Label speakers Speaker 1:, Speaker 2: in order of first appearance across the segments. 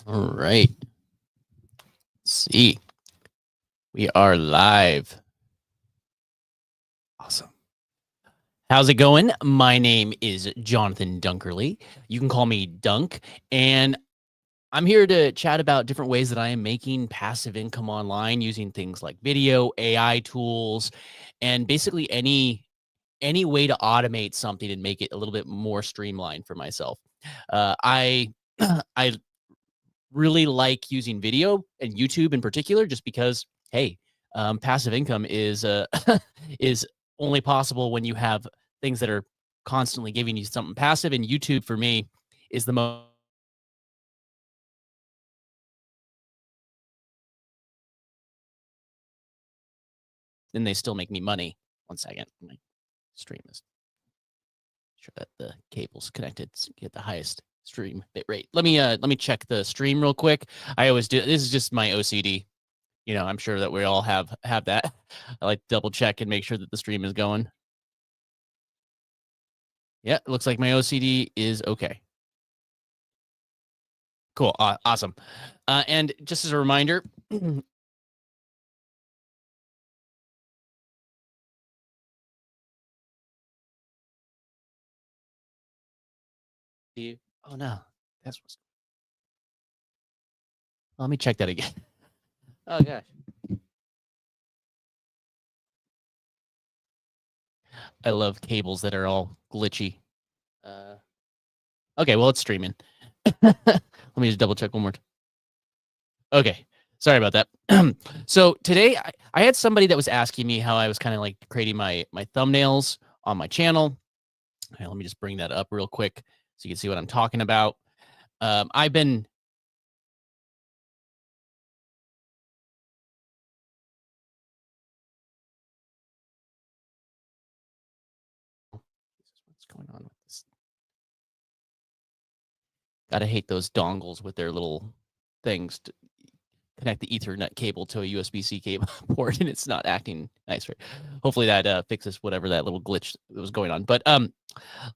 Speaker 1: All right. Let's see. We are live. Awesome. How's it going? My name is Jonathan Dunkerley. You can call me Dunk, and I'm here to chat about different ways that I am making passive income online using things like video, AI tools, and basically any way to automate something and make it a little bit more streamlined for myself. I I really like using video and YouTube in particular, just because, hey, passive income is is only possible when you have things that are constantly giving you something passive. And YouTube for me is the most. And they still make me money. 1 second, my stream is sure that the cable's connected. So get the highest stream bit rate. Let me check the stream real quick. I always do. This is just my OCD. I'm sure that we all have that. I like to double check and make sure that the stream is going. Yeah, it looks like my OCD is okay. Cool. Awesome. And just as a reminder, oh no, that's what's. Let me check that again. Oh gosh. I love cables that are all glitchy. Okay, well, it's streaming. Let me just double check one more time. Okay, sorry about that. So today I had somebody that was asking me how I was kind of like creating my thumbnails on my channel. Okay, let me just bring that up real quick so you can see what I'm talking about. I've been. What's going on with this? Gotta hate those dongles with their little things to connect the Ethernet cable to a USB-C cable port, and it's not acting nice. Right? Hopefully that fixes whatever that little glitch that was going on. But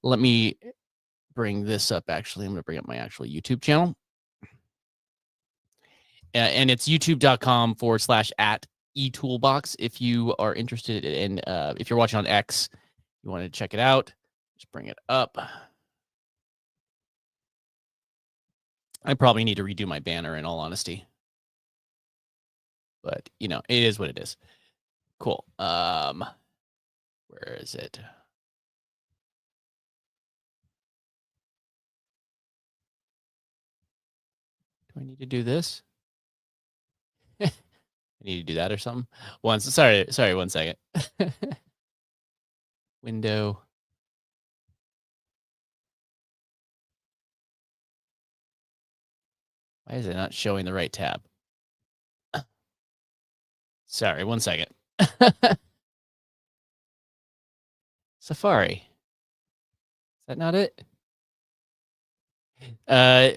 Speaker 1: let me bring this up. Actually, I'm going to bring up my actual YouTube channel, and it's youtube.com/@etoolbox. If you are interested in, if you're watching on X, you want to check it out, just bring it up. I probably need to redo my banner, in all honesty. But, it is what it is. Cool. Where is it? Do I need to do this? I need to do that or something. Sorry, 1 second. Window. Why is it not showing the right tab? Sorry, 1 second. Safari. Is that not it?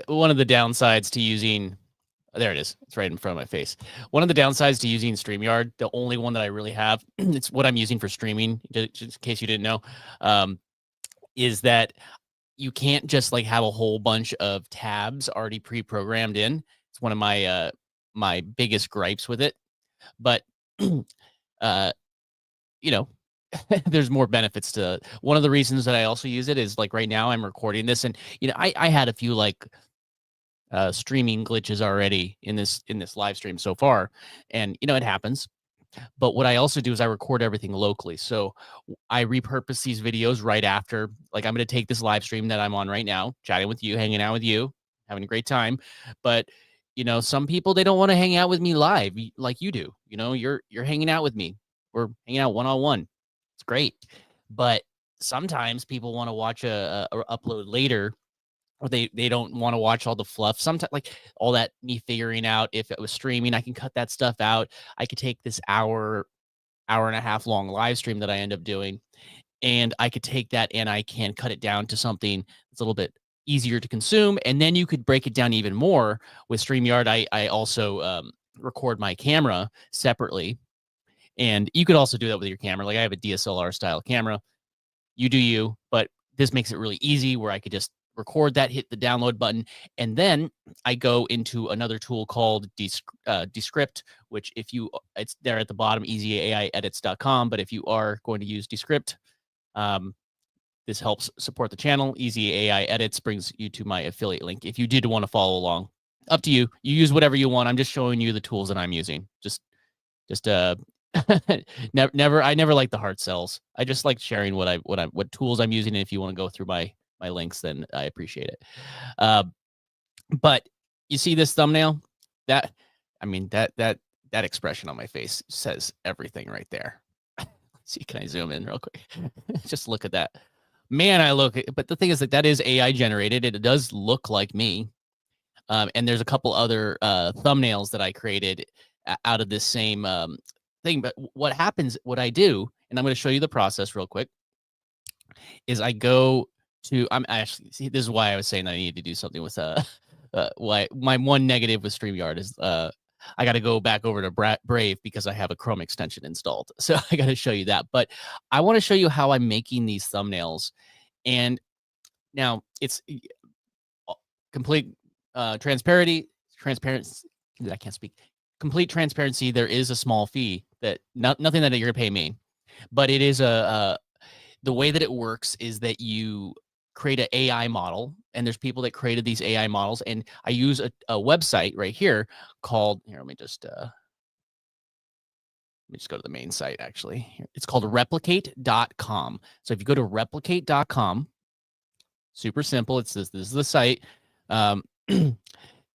Speaker 1: One of the downsides to using, there it is. It's right in front of my face. One of the downsides to using StreamYard, the only one that I really have, it's what I'm using for streaming, just in case you didn't know, is that you can't just like have a whole bunch of tabs already pre-programmed in. It's one of my my biggest gripes with it. But you know, there's more benefits to. One of the reasons that I also use it is like right now I'm recording this, and I had a few like streaming glitches already in this live stream so far, and it happens. But what I also do is I record everything locally. So I repurpose these videos right after. Like I'm going to take this live stream that I'm on right now, chatting with you, hanging out with you, having a great time. But some people, they don't want to hang out with me live like you do. You're hanging out with me. We're hanging out one-on-one. It's great. But sometimes people want to watch a upload later, or they don't want to watch all the fluff. Sometimes like all that me figuring out if it was streaming, I can cut that stuff out. I could take this hour and a half long live stream that I end up doing, and I could take that and I can cut it down to something that's a little bit easier to consume. And then you could break it down even more with StreamYard. I also record my camera separately, and you could also do that with your camera. Like I have a DSLR style camera. You do you, but this makes it really easy where I could just record that, hit the download button, and then I go into another tool called Descript, which it's there at the bottom, easyaiedits.com. But if you are going to use Descript, this helps support the channel. Easy AI Edits brings you to my affiliate link if you did want to follow along. Up to you. You use whatever you want. I'm just showing you the tools that I'm using. Just never I never like the hard sells. I just like sharing what tools I'm using. And if you want to go through my links, then I appreciate it. But you see this thumbnail? That expression on my face says everything right there. See, can I zoom in real quick? Just look at that. Man, but the thing is that is AI generated. It does look like me. And there's a couple other thumbnails that I created out of this same thing. But what I do, and I'm going to show you the process real quick, is I go to, see, this is why I was saying that I need to do something with, why my one negative with StreamYard is I got to go back over to Brave because I have a Chrome extension installed. So I got to show you that. But I want to show you how I'm making these thumbnails. And now it's complete transparency. I can't speak. Complete transparency. There is a small fee that nothing that you're gonna pay me, but it is the way that it works is that you create an AI model, and there's people that created these AI models, and I use a website right here called here. Let me just go to the main site. Actually, it's called replicate.com. So if you go to replicate.com, super simple. This is the site.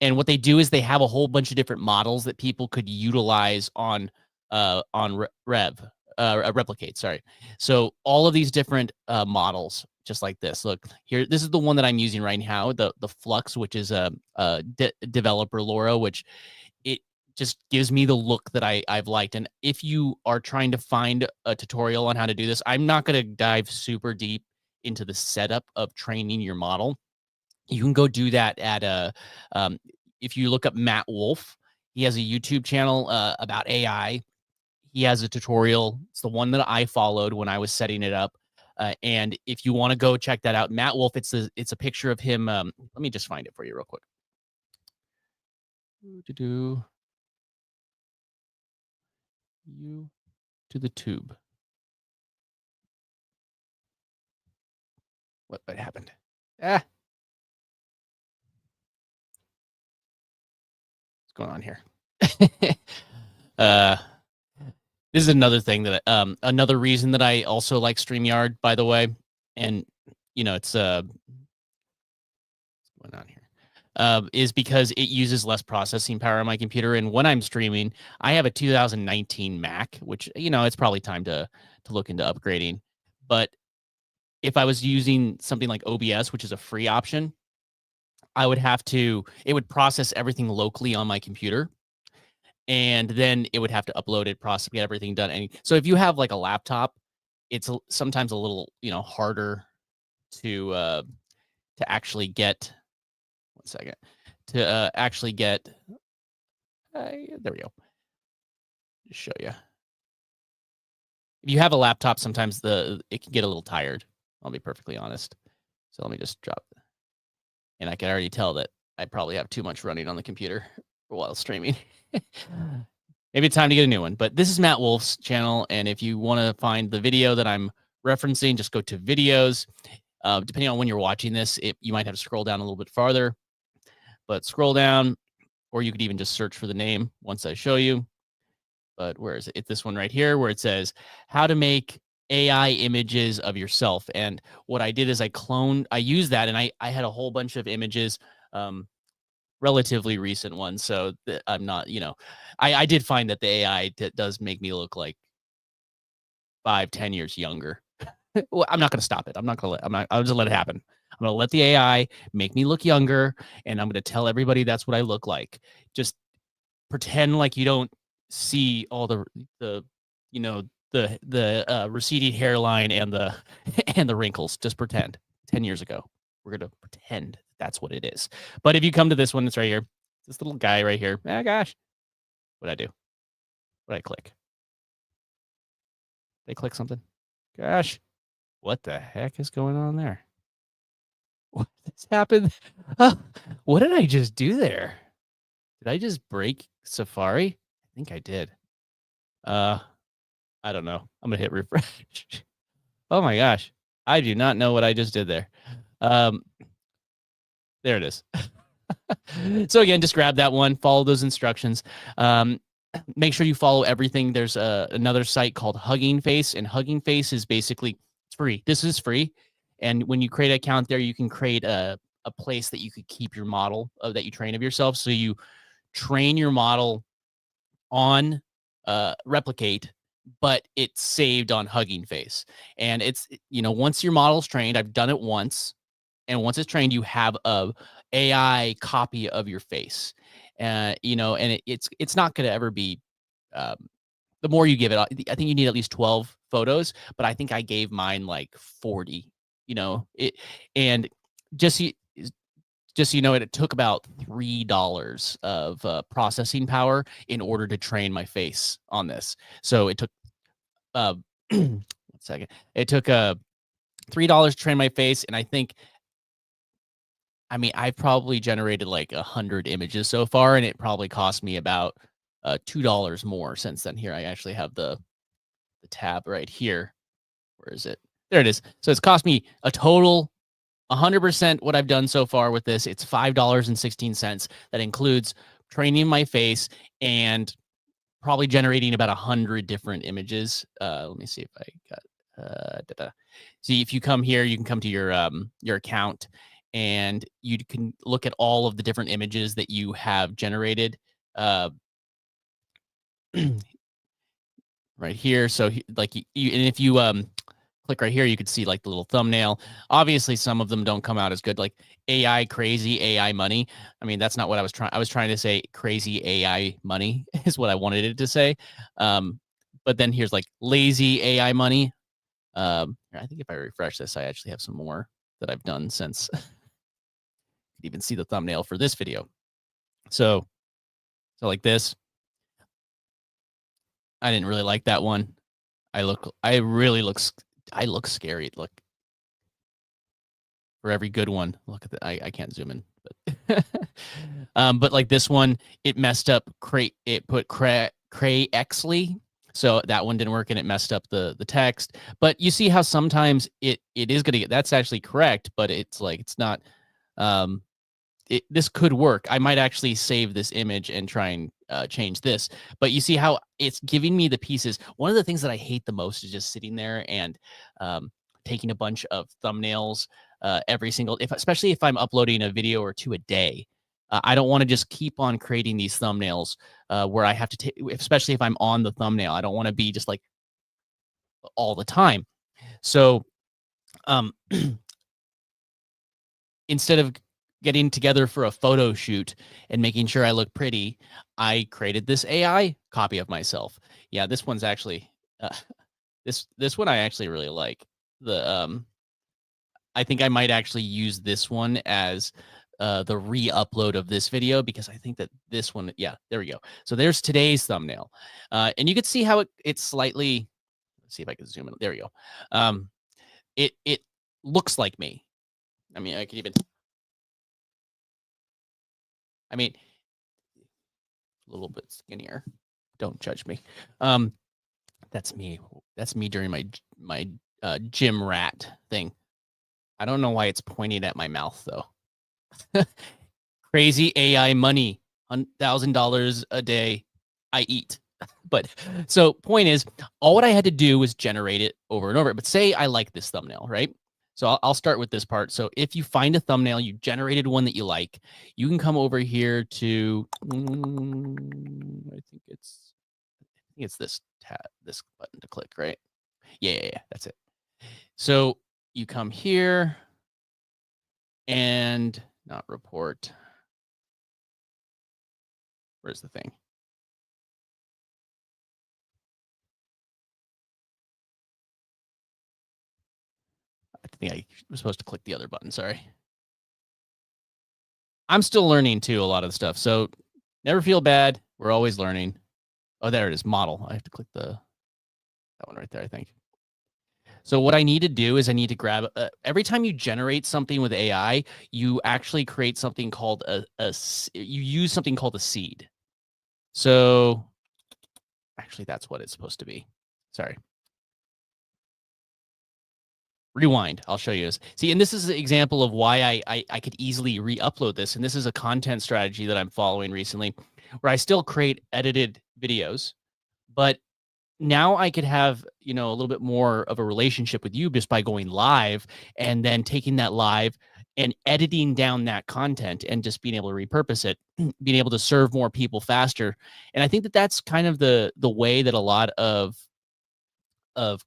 Speaker 1: And what they do is they have a whole bunch of different models that people could utilize on Replicate. Sorry. So all of these different models, just like this. Look here. This is the one that I'm using right now. The Flux, which is a developer Laura, which it just gives me the look that I've liked. And if you are trying to find a tutorial on how to do this, I'm not going to dive super deep into the setup of training your model. You can go do that at if you look up Matt Wolf, he has a YouTube channel about AI. He has a tutorial. It's the one that I followed when I was setting it up. And if you want to go check that out, Matt Wolf, it's a picture of him. Let me just find it for you real quick. You to the tube. What happened? What's going on here? This is another thing that another reason that I also like StreamYard, by the way. And it's what's going on here. Is because it uses less processing power on my computer. And when I'm streaming, I have a 2019 Mac, which, it's probably time to look into upgrading. But if I was using something like OBS, which is a free option, it would process everything locally on my computer. And then it would have to upload it, get everything done. And so if you have like a laptop, it's sometimes a little, harder to actually get, one second, to actually get, there we go. Just show you. If you have a laptop, sometimes it can get a little tired. I'll be perfectly honest. So let me just drop. And I can already tell that I probably have too much running on the computer while streaming. Maybe it's time to get a new one. But this is Matt Wolf's channel. And if you want to find the video that I'm referencing, just go to videos. Depending on when you're watching this, you might have to scroll down a little bit farther. But scroll down, or you could even just search for the name once I show you. But where is it? It's this one right here where it says how to make AI images of yourself. And what I did is I used that, and I had a whole bunch of images, relatively recent ones. So I'm not, I did find that the AI does make me look like 5-10 years younger. Well, I'm not going to stop it. I'll just let it happen. I'm going to let the AI make me look younger, and I'm going to tell everybody that's what I look like. Just pretend like you don't see all the receding hairline and the and the wrinkles. Just pretend. 10 years ago, we're going to pretend that's what it is. But if you come to this one, it's right here. This little guy right here. Ah, gosh. What'd I do? What'd I click? Did I click something? Gosh. What the heck is going on there? What just happened? Uh, what did I just do there? Did I just break Safari? I think I did. Uh, I don't know. I'm gonna hit refresh. Oh my gosh. I do not know what I just did there. Um, there it is. So again, just grab that one, follow those instructions. Make sure you follow everything. There's another site called Hugging Face, and Hugging Face is basically it's free. This is free, and when you create an account there, you can create a place that you could keep your model that you train of yourself. So you train your model on Replicate, but it's saved on Hugging Face, and it's once your model's trained, I've done it once, and once it's trained, you have a AI copy of your face. And it's not going to ever be. Um, the more you give it, I think you need at least 12 photos, but I think I gave mine like 40. It and just so just so you know, it took about $3 of processing power in order to train my face on this. So it took 1 second. It took $3 to train my face, and I've probably generated like 100 images so far, and it probably cost me about $2 more since then. Here, I actually have the tab right here. Where is it? There it is. So it's cost me a total 100% what I've done so far with this. It's $5.16. That includes training my face and probably generating about 100 different images. Let me see if I got. See, if you come here, you can come to your account, and you can look at all of the different images that you have generated right here. So like and if you click right here, you could see like the little thumbnail. Obviously, some of them don't come out as good, like AI crazy AI money. That's not what I was trying. I was trying to say crazy AI money is what I wanted it to say. But then here's like lazy AI money. I think if I refresh this, I actually have some more that I've done since. You can even see the thumbnail for this video. So like this. I didn't really like that one. I look scary. Look, for every good one. Look at that. I can't zoom in, but but like this one, it messed up. It put Cray Exley, so that one didn't work, and it messed up the text. But you see how sometimes it is going to get. That's actually correct, but it's like it's not. This could work. I might actually save this image and try and change this. But you see how it's giving me the pieces. One of the things that I hate the most is just sitting there and taking a bunch of thumbnails every single, especially if I'm uploading a video or two a day. I don't want to just keep on creating these thumbnails where I have to take, especially if I'm on the thumbnail. I don't want to be just like all the time. So instead of getting together for a photo shoot and making sure I look pretty, I created this AI copy of myself. Yeah, this one's actually this one I actually really like. I think I might actually use this one as the re-upload of this video, because I think that this one, yeah, there we go. So there's today's thumbnail, and you can see how it's slightly. Let's see if I can zoom in. There we go. It looks like me. I could even. A little bit skinnier. Don't judge me. That's me. That's me during my gym rat thing. I don't know why it's pointing at my mouth though. Crazy AI money, $1,000 a day I eat. But so point is, all what I had to do was generate it over and over. But say I like this thumbnail, right? So I'll start with this part. So if you find a thumbnail, you generated one that you like, you can come over here to, I think it's this tab, this button to click, right? Yeah, that's it. So you come here and not report. Where's the thing? I think I was supposed to click the other button. Sorry. I'm still learning too, a lot of the stuff. So never feel bad. We're always learning. Oh, there it is. Model. I have to click that one right there, I think. So what I need to do is I need to grab every time you generate something with AI, you actually create something called you use something called a seed. So actually, that's what it's supposed to be. Sorry. Rewind. I'll show you this. See, and this is an example of why I could easily re-upload this. And this is a content strategy that I'm following recently, where I still create edited videos, but now I could have, a little bit more of a relationship with you just by going live and then taking that live and editing down that content and just being able to repurpose it, being able to serve more people faster. And I think that that's kind of the way that a lot of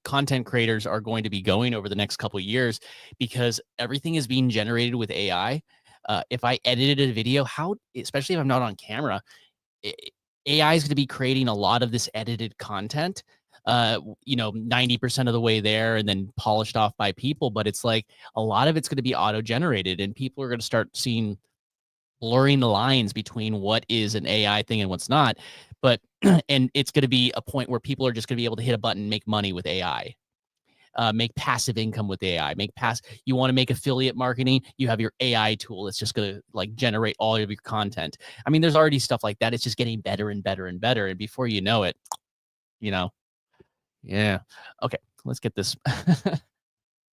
Speaker 1: content creators are going to be going over the next couple of years, because everything is being generated with AI. If I edited a video, especially if I'm not on camera, AI is going to be creating a lot of this edited content, 90% of the way there and then polished off by people. But it's like a lot of it's going to be auto generated, and people are going to start seeing blurring the lines between what is an AI thing and what's not. But, and it's going to be a point where people are just going to be able to hit a button, make money with AI. Make passive income with AI. You want to make affiliate marketing, you have your AI tool that's just going to like generate all of your content. I mean, there's already stuff like that. It's just getting better and better and better. And before you know it, yeah. Okay, let's get this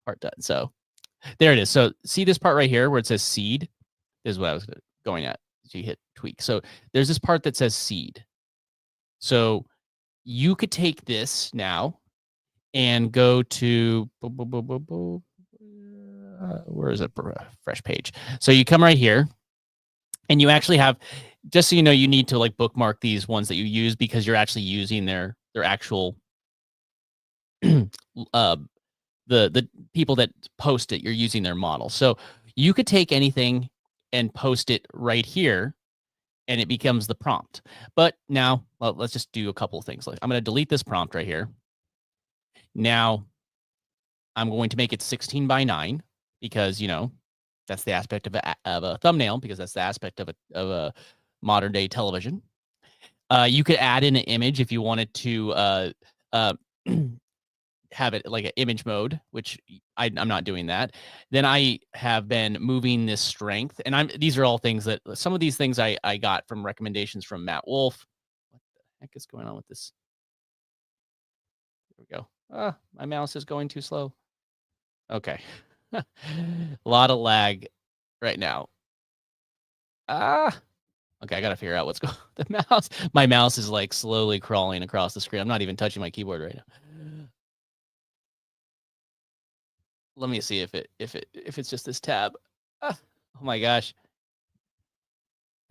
Speaker 1: part done. So there it is. So see this part right here where it says seed? This is what I was going at. So you hit tweak. So there's this part that says seed. So you could take this now and go to where is it? Fresh page. So you come right here, and you actually have, just so you know, you need to like bookmark these ones that you use because you're actually using their actual the people that post it. You're using their model. So you could take anything and post it right here, and it becomes the prompt. But now, let's just do a couple of things. Like, I'm going to delete this prompt right here. Now, I'm going to make it 16 by 9 because, that's the aspect of a thumbnail, because that's the aspect of a modern day television. You could add in an image if you wanted to have it like an image mode, which I'm not doing that. Then I have been moving this strength, and these are all things that some of these things I got from recommendations from Matt Wolf. What the heck is going on with this? Here we go. My mouse is going too slow. Okay. A lot of lag right now. Okay, I gotta figure out what's going on with the mouse. My mouse is like slowly crawling across the screen. I'm not even touching my keyboard right now. Let me see if it's just this tab. Oh my gosh.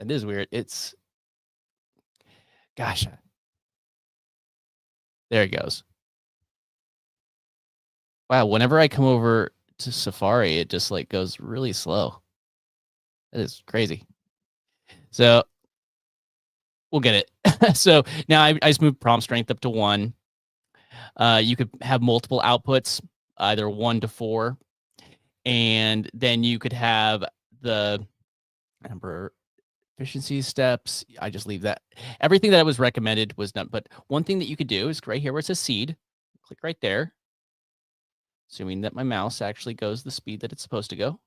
Speaker 1: That is weird. Gosh. There it goes. Wow, whenever I come over to Safari, it just like goes really slow. That is crazy. So we'll get it. So now I just moved prompt strength up to 1. You could have multiple outputs, either 1 to 4. And then you could have the number efficiency steps. I just leave that. Everything that was recommended was done. But one thing that you could do is right here where it says seed, click right there. Assuming that my mouse actually goes the speed that it's supposed to go.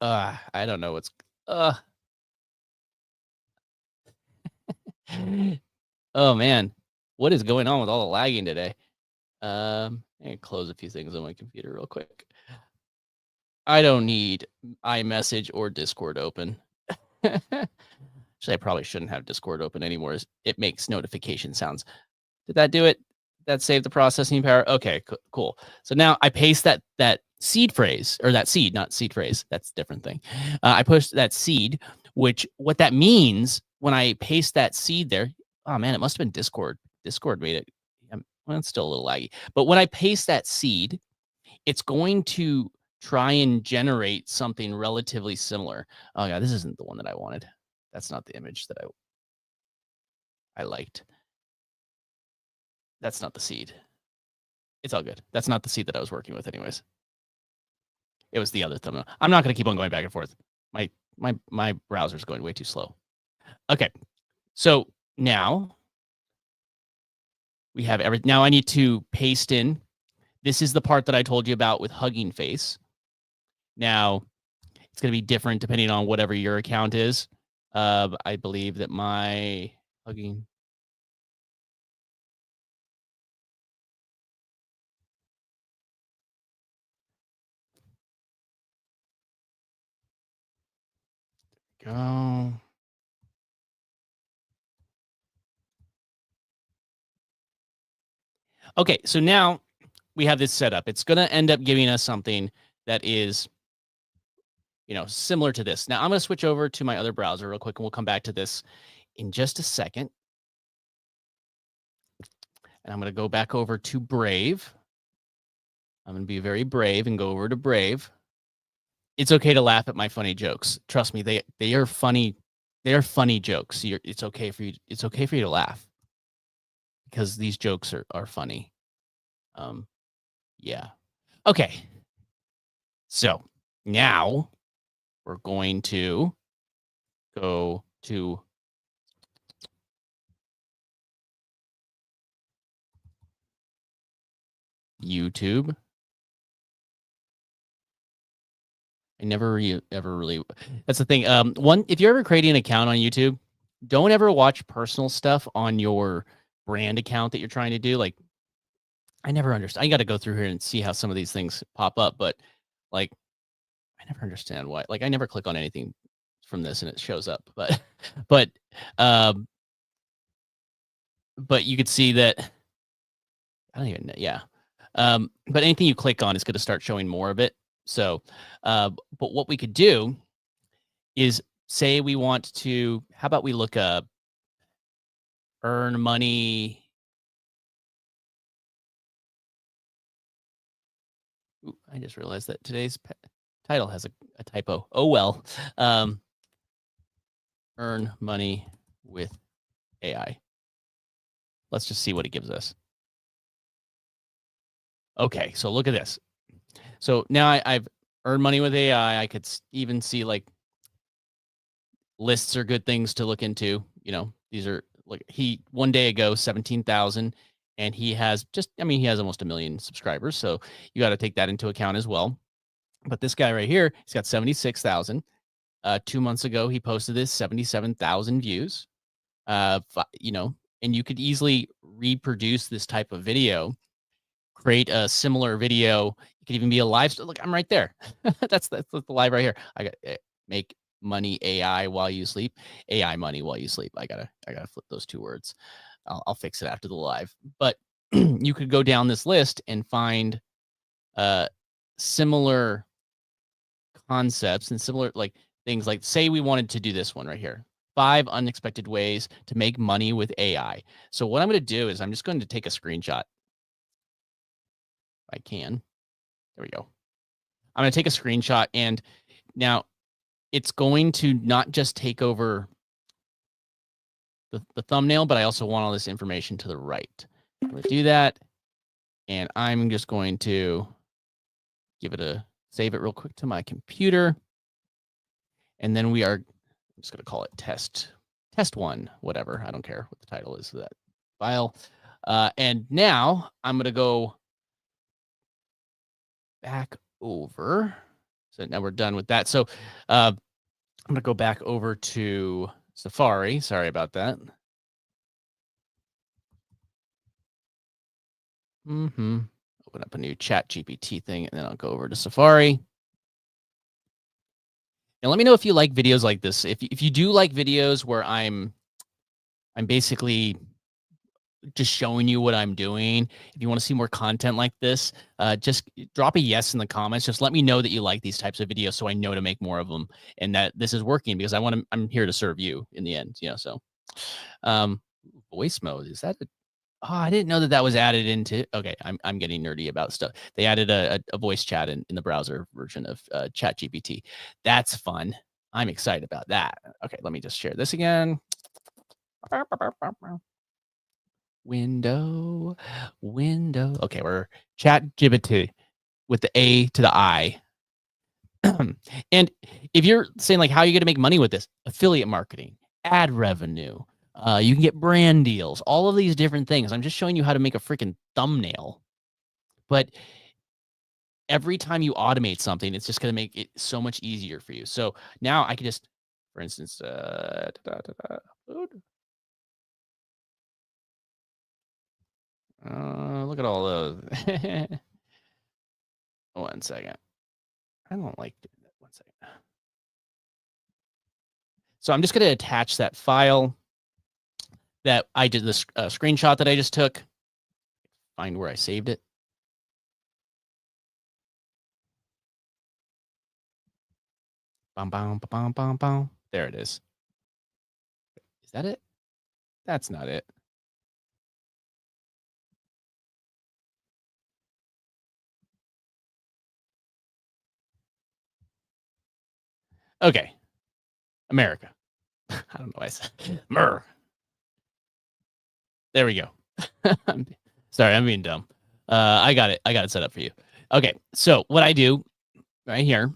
Speaker 1: I don't know what's oh man, what is going on with all the lagging today? I'm gonna close a few things on my computer real quick. I don't need iMessage or Discord open. Actually, I probably shouldn't have Discord open anymore. It makes notification sounds. Did that do it? That saved the processing power? Okay, cool. So now I paste that seed phrase, or that seed, not seed phrase. That's a different thing. I pushed that seed, which what that means when I paste that seed there, oh man, it must have been Discord. Discord made it. Well, it's still a little laggy. But when I paste that seed, it's going to try and generate something relatively similar. Oh yeah, this isn't the one that I wanted. That's not the image that I liked. That's not the seed. It's all good. That's not the seed that I was working with anyways. It was the other thumbnail. I'm not going to keep on going back and forth. My browser's going way too slow. Okay. So now we have now I need to paste in This is the part that I told you about with Hugging Face. Now, it's going to be different depending on whatever your account is. I believe that my Hugging... Go. Okay, so now we have this set up. It's going to end up giving us something that is, similar to this. Now I'm going to switch over to my other browser real quick, and we'll come back to this in just a second. And I'm going to go back over to Brave. I'm going to be very brave and go over to Brave. It's okay to laugh at my funny jokes. Trust me, they are funny. They are funny jokes. It's okay for you. It's okay for you to laugh because these jokes are funny. Yeah. Okay. So now we're going to go to YouTube. I never ever really... That's the thing. If you're ever creating an account on YouTube, don't ever watch personal stuff on your brand account that you're trying to do. Like, I never understand. I got to go through here and see how some of these things pop up, but like, I never understand why. Like, I never click on anything from this and it shows up, but you could see that I don't even know. Yeah. But anything you click on is going to start showing more of it. So, but what we could do is say we want to, how about we look up earn money. Ooh, I just realized that today's title has a typo. Oh, well. Earn money with AI. Let's just see what it gives us. Okay, so look at this. So now I've earned money with AI. I could even see like lists are good things to look into. These are like one day ago, 17,000, and he has he has almost 1 million subscribers. So you got to take that into account as well. But this guy right here, he's got 76,000. 2 months ago, he posted this 77,000 views. And you could easily reproduce this type of video, create a similar video. It could even be a live. Look, I'm right there. that's the live right here. I got make money AI while you sleep. AI money while you sleep. I gotta flip those two words. I'll fix it after the live. But you could go down this list and find similar concepts and similar like things. Like, say we wanted to do this one right here. 5 unexpected ways to make money with AI. So what I'm going to do is I'm just going to take a screenshot. I can. There we go. I'm going to take a screenshot, and now it's going to not just take over the thumbnail, but I also want all this information to the right. I'm going to do that, and I'm just going to save it real quick to my computer. And then I'm just going to call it test 1, whatever. I don't care what the title is of that file. And now I'm going to go back over. So now we're done with that. So I'm going to go back over to Safari. Sorry about that. Open up a new chat GPT thing, and then I'll go over to Safari. And let me know if you like videos like this. If you do like videos where I'm basically just showing you what I'm doing. If you want to see more content like this, just drop a yes in the comments. Just let me know that you like these types of videos so I know to make more of them and that this is working, because I'm here to serve you in the end. So voice mode, is that I didn't know that was added into. Okay, I'm getting nerdy about stuff. They added a voice chat in the browser version of ChatGPT. That's fun. I'm excited about that. Okay, let me just share this again. Window. Okay, we're ChatGPT with the A to the I. And if you're saying like, how are you going to make money with this? Affiliate marketing, ad revenue. You can get brand deals, all of these different things. I'm just showing you how to make a freaking thumbnail. But every time you automate something, it's just going to make it so much easier for you. So now I can just, for instance, upload. Look at all those. 1 second. I don't like doing that. 1 second. So I'm just going to attach that file that I did, this screenshot that I just took. Find where I saved it. Bum, bum, bum, bum, bum. There it is. Is that it? That's not it. Okay. America. I don't know why I said Mer. There we go. Sorry, I'm being dumb. I got it. I got it set up for you. Okay. So what I do right here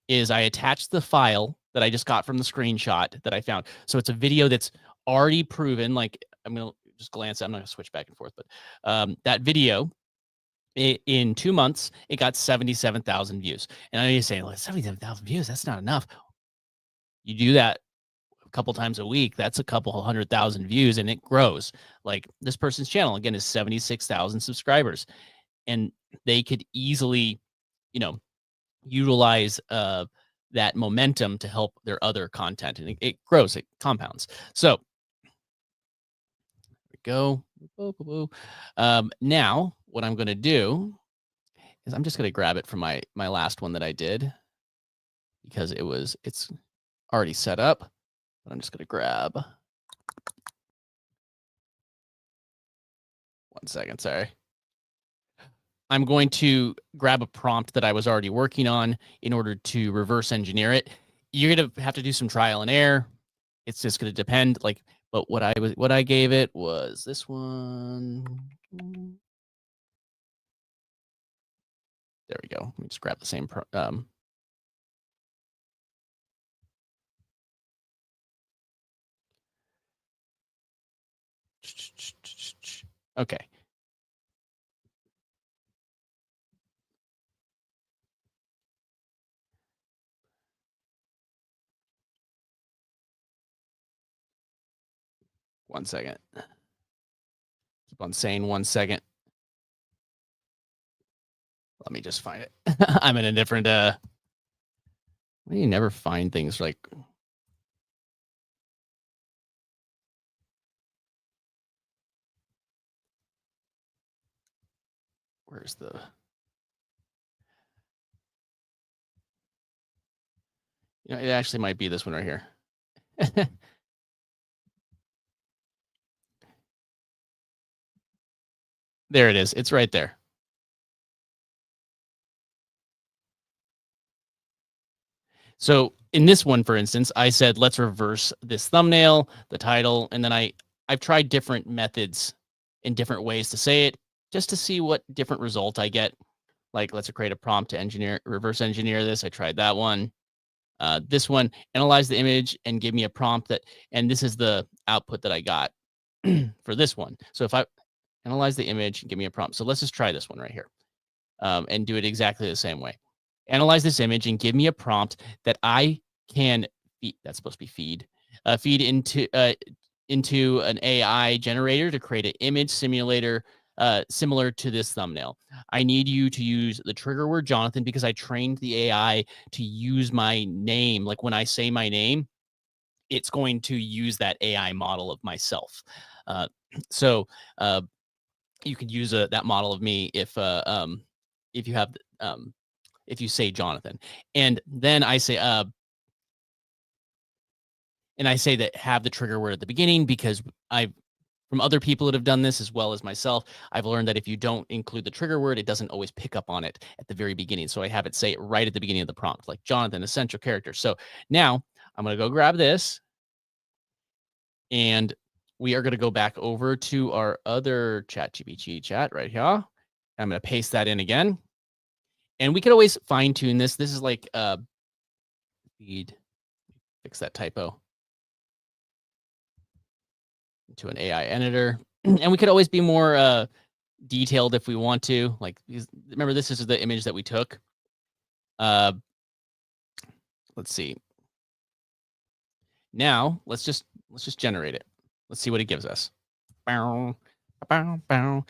Speaker 1: is I attach the file that I just got from the screenshot that I found. So it's a video that's already proven. Like, I'm going to just glance. I'm not going to switch back and forth, but that video in 2 months, it got 77,000 views. And I know you're saying, like, 77,000 views, that's not enough. You do that a couple times a week, that's a couple 100,000 views, and it grows. Like, this person's channel, again, is 76,000 subscribers. And they could easily, you know, utilize that momentum to help their other content, and it grows, it compounds. So there we go. Now what I'm going to do is I'm just going to grab it from my last one that I did, because it's already set up. But I'm just going to grab 1 second. Sorry. I'm going to grab a prompt that I was already working on in order to reverse engineer it. You're going to have to do some trial and error. It's just going to depend. Like, but what I gave it was this one. There we go. Let me just grab the same. Okay. One second. Keep on saying 1 second. Let me just find it. I'm in a different. You never find things like. Where's the. You know, it actually might be this one right here. There it is. It's right there. So in this one, for instance, I said, let's reverse this thumbnail, the title, and then I've tried different methods in different ways to say it, just to see what different result I get. Like, let's create a prompt to reverse engineer this. I tried that one. This one, analyze the image and give me a prompt and this is the output that I got for this one. So if I analyze the image and give me a prompt. So let's just try this one right here, and do it exactly the same way. Analyze this image and give me a prompt that I can feed. That's supposed to be feed into an AI generator to create an image simulator similar to this thumbnail. I need you to use the trigger word Jonathan, because I trained the AI to use my name. Like, when I say my name, it's going to use that AI model of myself. So you could use that model of me if you have if you say Jonathan, and then I say that have the trigger word at the beginning, because I've from other people that have done this as well as myself, I've learned that if you don't include the trigger word, it doesn't always pick up on it at the very beginning. So I have it say it right at the beginning of the prompt, like Jonathan, essential character. So now I'm going to go grab this, and we are going to go back over to our other ChatGPT chat right here. I'm going to paste that in again. And we could always fine tune this. This is like feed, fix that typo, to an AI editor. And we could always be more detailed if we want to. Like, remember, this is the image that we took. Let's see. Now let's just generate it. Let's see what it gives us. Bow, bow, bow.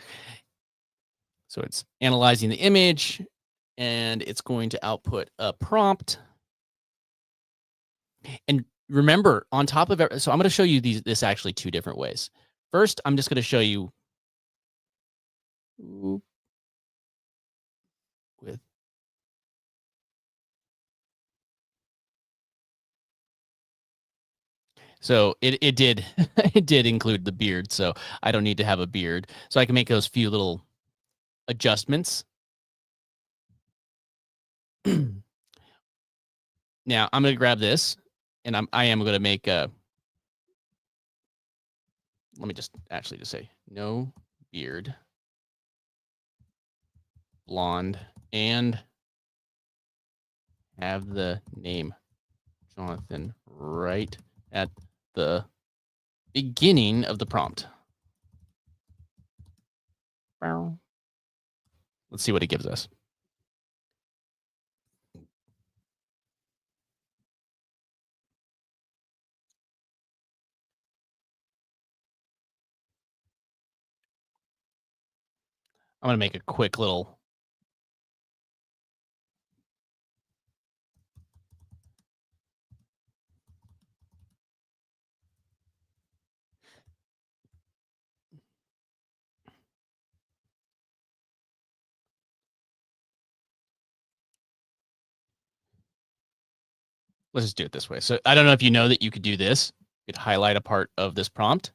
Speaker 1: So it's analyzing the image, and it's going to output a prompt. And remember, on top of it, so I'm going to show you this actually two different ways. First, I'm just going to show you with so it did it did include the beard, so I don't need to have a beard. So I can make those few little adjustments. Now I'm going to grab this, and I am going to make a. Let me just actually just say no beard, blonde, and have the name Jonathan right at the beginning of the prompt. Let's see what it gives us. I'm going to make a quick little. Let's just do it this way. So I don't know if you know that you could do this. You could highlight a part of this prompt.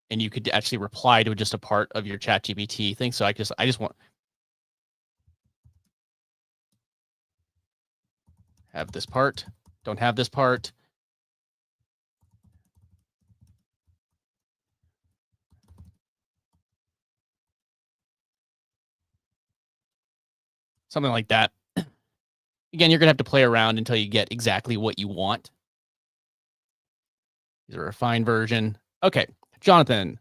Speaker 1: And you could actually reply to just a part of your ChatGPT thing. So I just want have this part, don't have this part. Something like that. Again, you're going to have to play around until you get exactly what you want. These are a refined version. Okay. Jonathan,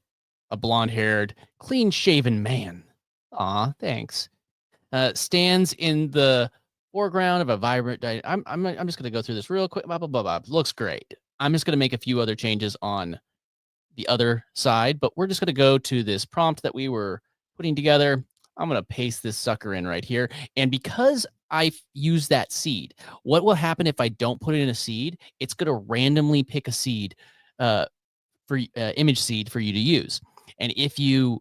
Speaker 1: a blonde-haired, clean-shaven man. Aw, thanks. Stands in the foreground of a vibrant. I'm just going to go through this real quick. Blah, blah, blah, blah. Looks great. I'm just going to make a few other changes on the other side, but we're just going to go to this prompt that we were putting together. I'm going to paste this sucker in right here. And because I use that seed, what will happen if I don't put in a seed? It's going to randomly pick a seed for image seed for you to use. And if you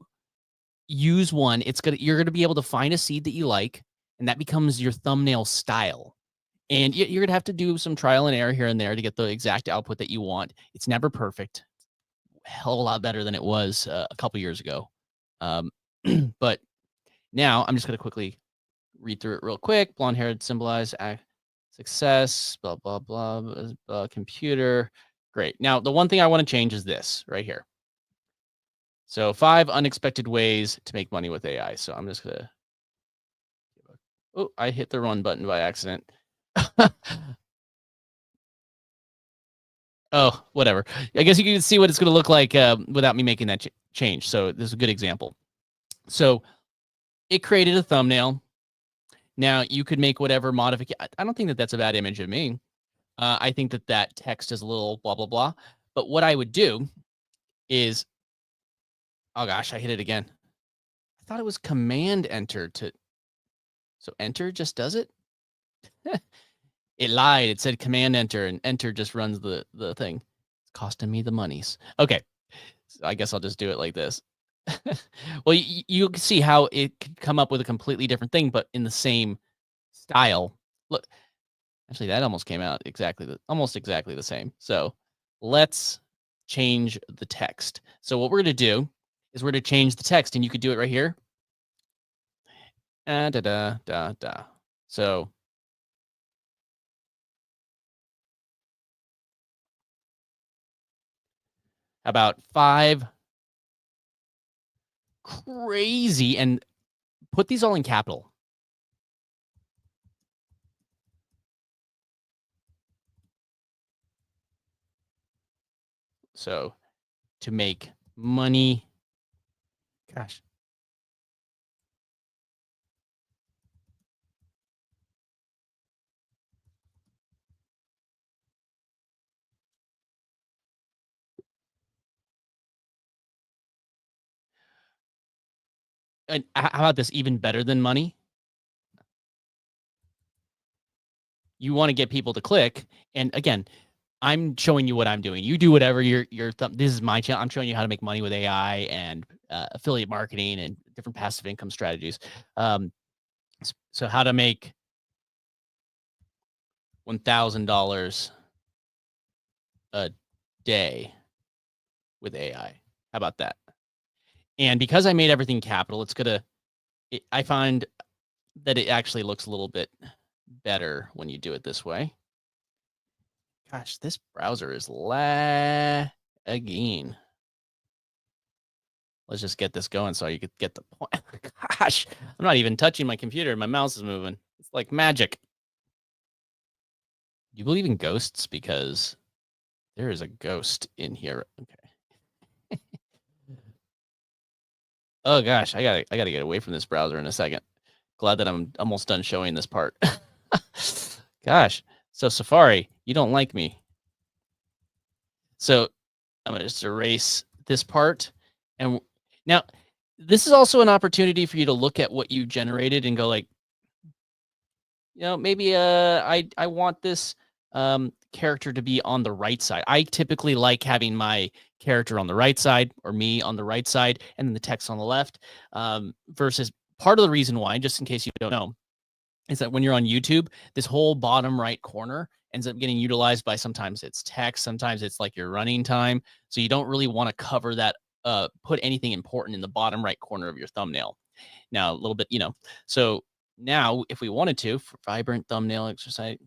Speaker 1: use one, you're going to be able to find a seed that you like, and that becomes your thumbnail style. And you're going to have to do some trial and error here and there to get the exact output that you want. It's never perfect. Hell of a lot better than it was a couple years ago. But now I'm just going to quickly read through it real quick. Blonde haired symbolize success, blah, blah, blah, computer. Great. Now, the one thing I want to change is this right here. So 5 unexpected ways to make money with AI. So I'm just going to. Oh, I hit the run button by accident. Oh, whatever. I guess you can see what it's going to look like without me making that change. So this is a good example. So it created a thumbnail. Now you could make whatever modification. I don't think that that's a bad image of me. I think that that text is a little blah, blah, blah. But what I would do is, oh gosh, I hit it again. I thought it was command enter to. So enter just does it. It lied. It said command enter, and enter just runs the thing. It's costing me the monies. Okay. So I guess I'll just do it like this. Well, you can see how it could come up with a completely different thing, but in the same style. Look, actually, that almost came out almost exactly the same. So let's change the text. So what we're going to do is we're going to change the text, and you could do it right here. Da, da, da, da. So about 5 crazy, and put these all in capital. So to make money, gosh. And how about this? Even better than money. You want to get people to click. And again, I'm showing you what I'm doing. You do whatever this is my channel. I'm showing you how to make money with AI and affiliate marketing and different passive income strategies. So how to make $1,000 a day with AI. How about that? And because I made everything capital, I find that it actually looks a little bit better when you do it this way. Gosh, this browser is lagging. Let's just get this going so you could get the point. Gosh, I'm not even touching my computer. My mouse is moving. It's like magic. Do you believe in ghosts? Because there is a ghost in here. Okay. Oh gosh, I gotta get away from this browser in a second. Glad that I'm almost done showing this part. Gosh, so Safari, you don't like me. So I'm gonna just erase this part. And now this is also an opportunity for you to look at what you generated and go like, maybe I want this character to be on the right side. I typically like having my character on the right side or me on the right side and then the text on the left. Versus part of the reason why, just in case you don't know, is that when you're on YouTube, this whole bottom right corner ends up getting utilized by sometimes it's text, sometimes it's like your running time. So you don't really want to cover that, put anything important in the bottom right corner of your thumbnail. Now, a little bit, so now if we wanted to, for vibrant thumbnail exercise,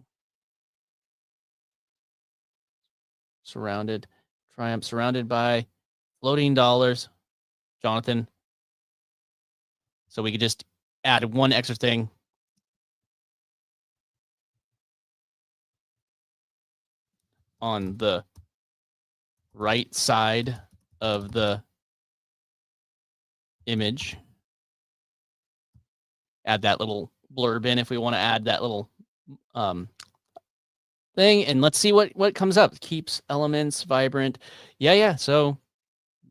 Speaker 1: surrounded, Triumph, surrounded by floating dollars, Jonathan. So we could just add one extra thing. On the right side of the image. Add that little blurb in if we want to add that little thing, and let's see what comes up. Keeps elements vibrant. Yeah. So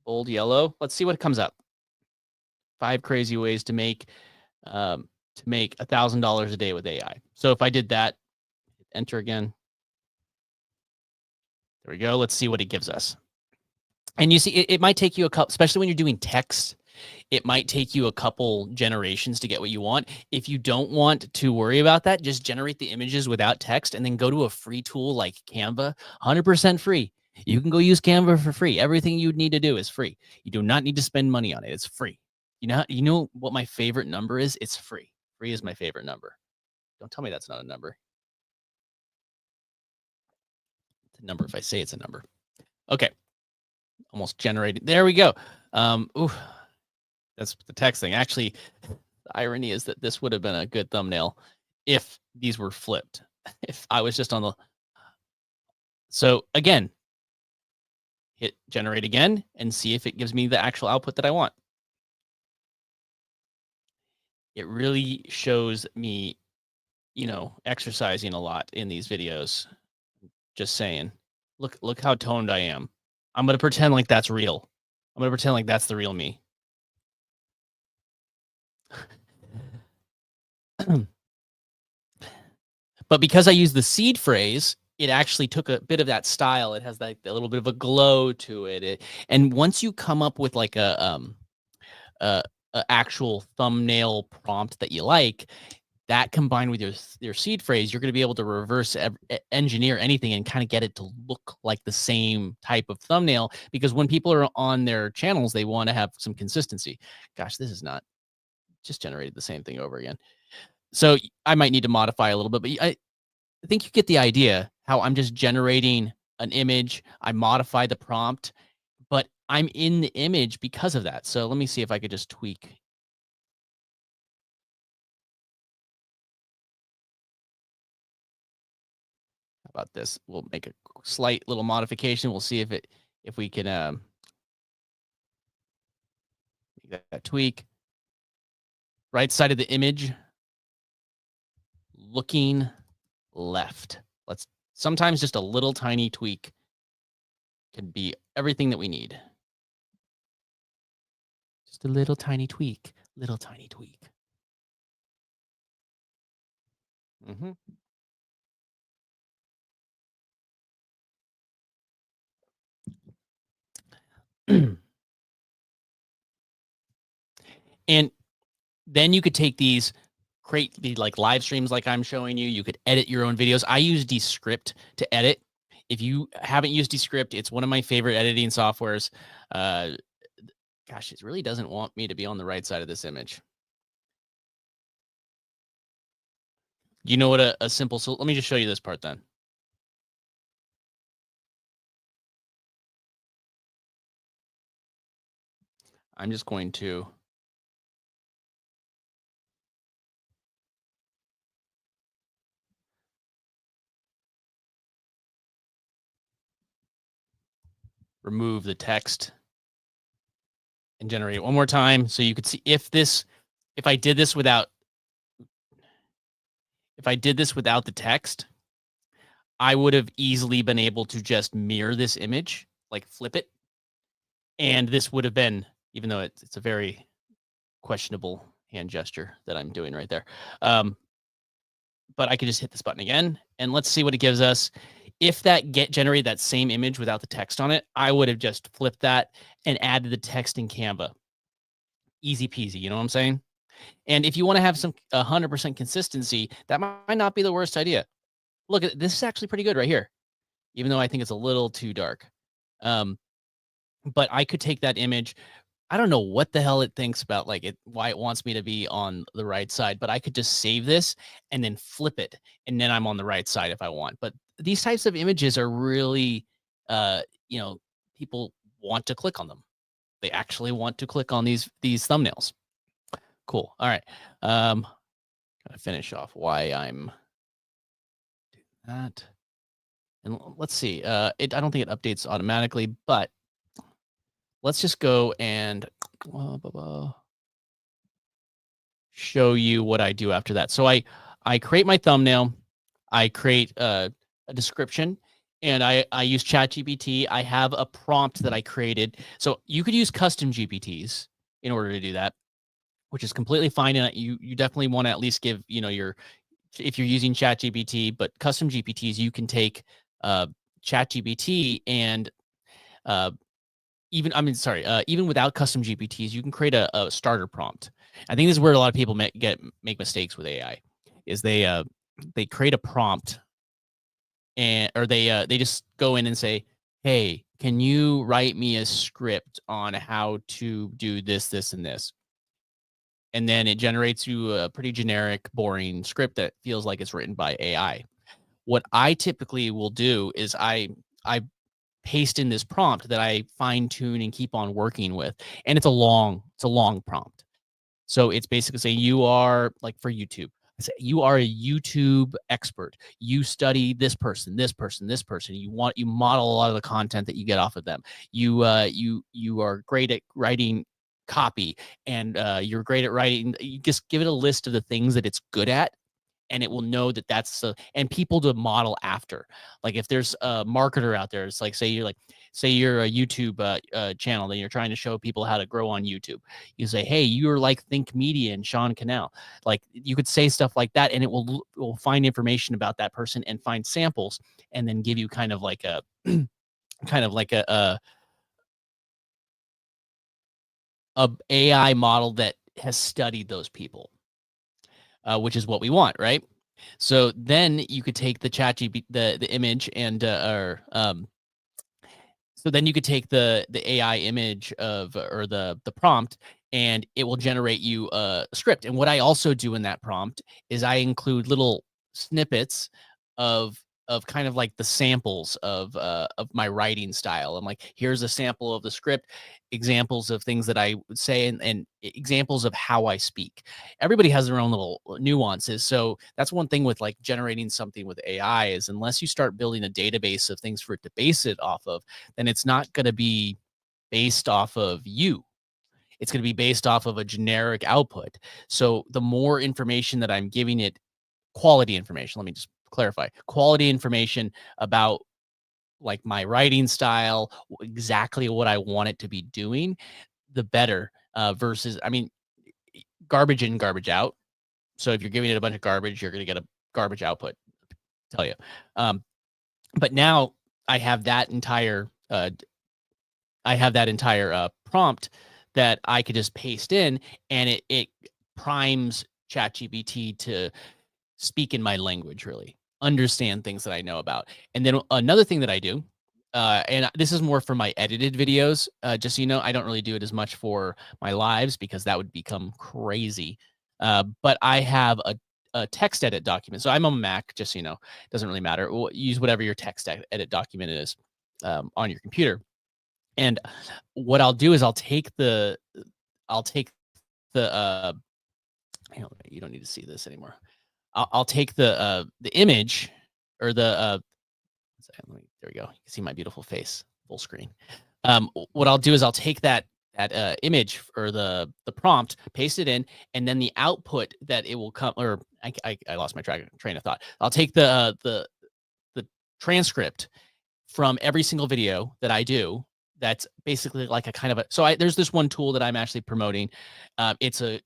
Speaker 1: bold yellow. Let's see what comes up. 5 crazy ways to make $1,000 a day with AI. So if I did that, enter again. There we go. Let's see what it gives us. And you see, it might take you a couple, especially when you're doing text. It might take you a couple generations to get what you want. If you don't want to worry about that, just generate the images without text and then go to a free tool like Canva, 100% free. You can go use Canva for free. Everything you need to do is free. You do not need to spend money on it. It's free. You know what my favorite number is? It's free. Free is my favorite number. Don't tell me that's not a number. It's a number if I say it's a number. Okay. Almost generated. There we go. Ooh, that's the text thing. Actually, the irony is that this would have been a good thumbnail if these were flipped. If I was just on the... So again, hit generate again and see if it gives me the actual output that I want. It really shows me, exercising a lot in these videos. Just saying. Look how toned I am. I'm going to pretend like that's real. I'm going to pretend like that's the real me. But because I use the seed phrase, it actually took a bit of that style. It has like a little bit of a glow to it. And once you come up with like a actual thumbnail prompt that you like, that combined with your seed phrase, you're going to be able to reverse engineer anything and kind of get it to look like the same type of thumbnail. Because when people are on their channels, they want to have some consistency. Gosh, this is not just generated the same thing over again. So I might need to modify a little bit, but I think you get the idea how I'm just generating an image. I modify the prompt, but I'm in the image because of that. So let me see if I could just tweak. How about this? We'll make a slight little modification. We'll see if it if we can make that tweak. Right side of the image, looking left. Let's sometimes just a little tiny tweak can be everything that we need. Just a little tiny tweak, little tiny tweak. Mm-hmm. And then you could take these, create the like live streams like I'm showing you. You could edit your own videos. I use Descript to edit. If you haven't used Descript, it's one of my favorite editing softwares. Gosh, it really doesn't want me to be on the right side of this image. You know what a simple, so let me just show you this part then. I'm just going to remove the text and generate it one more time so you could see if I did this without the text, I would have easily been able to just mirror this image, like flip it. And this would have been, even though it's a very questionable hand gesture that I'm doing right there. But I could just hit this button again and let's see what it gives us. If that generated that same image without the text on it, I would have just flipped that and added the text in Canva. Easy peasy, you know what I'm saying? And if you want to have some 100% consistency, that might not be the worst idea. Look, this is actually pretty good right here, even though I think it's a little too dark. But I could take that image. I don't know what the hell it thinks about why it wants me to be on the right side, but I could just save this and then flip it. And then I'm on the right side if I want. But these types of images are really, people want to click on them. They actually want to click on these thumbnails. Cool. All right. Gotta finish off why I'm doing that. And let's see. I don't think it updates automatically, but let's just go and show you what I do after that. So I create my thumbnail, I create a description, and I use ChatGPT. I have a prompt that I created. So you could use custom GPTs in order to do that, which is completely fine. And you definitely want to at least give, if you're using ChatGPT, but custom GPTs, you can take ChatGPT and even without custom GPTs, you can create a starter prompt. I think this is where a lot of people make mistakes with AI, is they create a prompt or they just go in and say, hey, can you write me a script on how to do this, this, and this? And then it generates you a pretty generic, boring script that feels like it's written by AI. What I typically will do is I paste in this prompt that I fine tune and keep on working with. And it's a long prompt. So it's basically saying you are, like for YouTube, you are a YouTube expert. You study this person, this person, this person. You model a lot of the content that you get off of them. You are great at writing copy, and you're great at writing. You just give it a list of the things that it's good at, and it will know that that's and people to model after. Like if there's a marketer out there, it's like, say you're a YouTube channel, then you're trying to show people how to grow on YouTube. You say, hey, you're like Think Media and Sean Cannell. Like you could say stuff like that, and it will find information about that person and find samples, and then give you kind of like a AI model that has studied those people. Which is what we want, right? So then you could take the the image and so then you could take the AI image or the prompt, and it will generate you a script. And what I also do in that prompt is I include little snippets of of kind of like the samples of my writing style. I'm like, here's a sample of the script, examples of things that I would say, and examples of how I speak. Everybody has their own little nuances. So that's one thing with like generating something with AI is unless you start building a database of things for it to base it off of, then it's not going to be based off of you. It's going to be based off of a generic output. So the more information that I'm giving it, quality information, let me just clarify, quality information about like my writing style, exactly what I want it to be doing, the better. Versus, I mean, garbage in, garbage out. So if you're giving it a bunch of garbage, you're going to get a garbage output. Tell you. Um, but now I have that entire prompt that I could just paste in, and it primes ChatGPT to speak in my language, really understand things that I know about. And then another thing that I do, and this is more for my edited videos, just so you know, I don't really do it as much for my lives because that would become crazy. But I have a text edit document. So I'm on Mac, just so you know, it doesn't really matter. Use whatever your text edit document is on your computer. And what I'll do is I'll take the you don't need to see this anymore. I'll take the image or there we go. You can see my beautiful face full screen. What I'll do is I'll take that image or the prompt, paste it in, and then the output that it will come, or I lost my train of thought. I'll take the transcript from every single video that I do. That's basically like a kind of there's this one tool that I'm actually promoting. It's a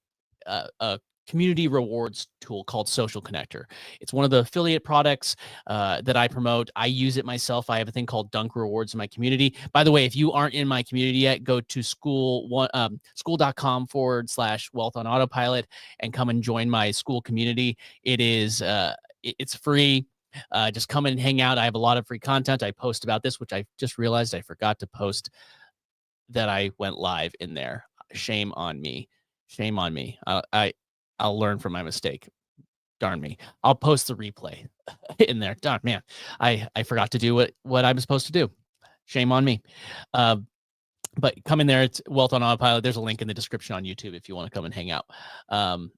Speaker 1: community rewards tool called Social Connector. It's one of the affiliate products that I promote. I use it myself. I have a thing called Dunk Rewards in my community. By the way, if you aren't in my community yet, go to school.com/wealth on autopilot and come and join my school community. It is it's free. Just come in and hang out. I have a lot of free content. I post about this, which I just realized I forgot to post that I went live in there. Shame on me. Shame on me. I'll learn from my mistake. Darn me. I'll post the replay in there. Darn man. I forgot to do what I'm supposed to do. Shame on me. But come in there. It's Wealth on Autopilot. There's a link in the description on YouTube if you want to come and hang out. I'm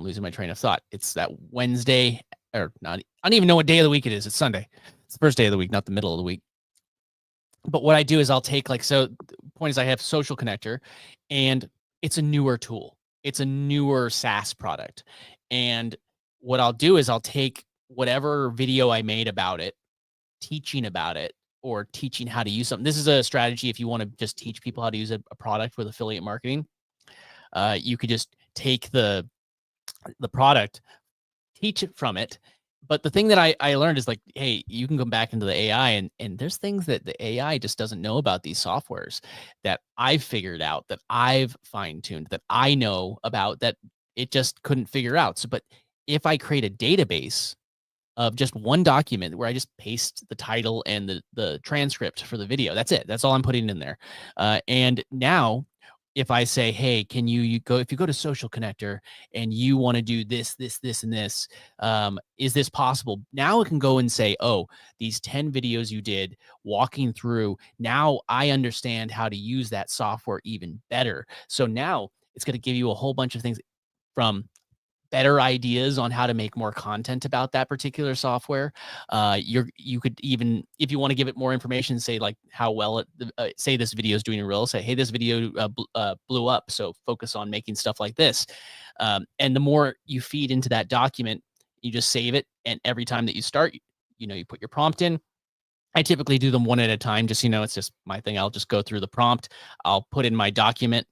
Speaker 1: losing my train of thought. It's that Wednesday, or not. I don't even know what day of the week it is. It's Sunday. It's the first day of the week, not the middle of the week. But what I do is I'll take the point is I have Social Connector, and it's a newer tool. It's a newer SaaS product. And what I'll do is I'll take whatever video I made about it, teaching about it, or teaching how to use something. This is a strategy if you want to just teach people how to use a product with affiliate marketing. You could just take the product, teach it from it. But the thing that I learned is like, hey, you can go back into the AI and there's things that the AI just doesn't know about these softwares that I've figured out, that I've fine-tuned, that I know about, that it just couldn't figure out. So, but if I create a database of just one document where I just paste the title and the transcript for the video, that's it. That's all I'm putting in there. And now if I say, hey, can you go, if you go to Social Connector and you want to do this, and this, is this possible? Now it can go and say, oh, these 10 videos you did walking through, now I understand how to use that software even better. So now it's going to give you a whole bunch of things, from better ideas on how to make more content about that particular software. You could even, if you want to give it more information, say like how well it, say this video is doing real, say, hey, this video blew up, so focus on making stuff like this. And the more you feed into that document, you just save it. And every time that you start, you put your prompt in. I typically do them one at a time, just, it's just my thing. I'll just go through the prompt. I'll put in my document,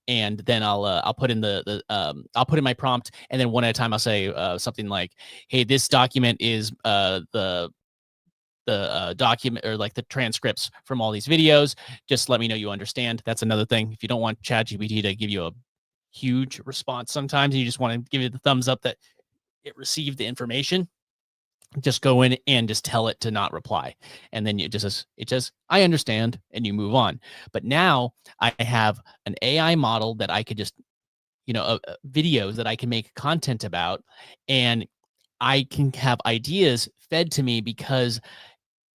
Speaker 1: and then I'll put in I'll put in my prompt, and then one at a time I'll say something like, hey, this document is the document, or like the transcripts from all these videos. Just let me know you understand. That's another thing. If you don't want ChatGPT to give you a huge response sometimes, you just want to give it the thumbs up that it received the information, just go in and just tell it to not reply. And then it just, I understand, and you move on. But now I have an AI model that I could just, videos that I can make content about. And I can have ideas fed to me because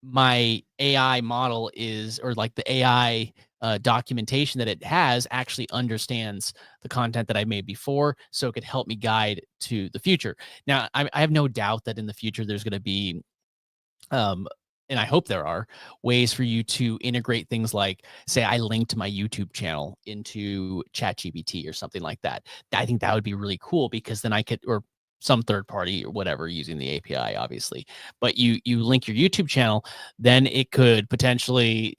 Speaker 1: my AI model is, or like the AI documentation that it has actually understands the content that I made before, so it could help me guide to the future. Now, I have no doubt that in the future there's going to be, um, and I hope there are ways for you to integrate things like, say, I linked my YouTube channel into ChatGPT or something like that. I think that would be really cool because then I could, or some third party or whatever using the API, obviously. But you link your YouTube channel, then it could potentially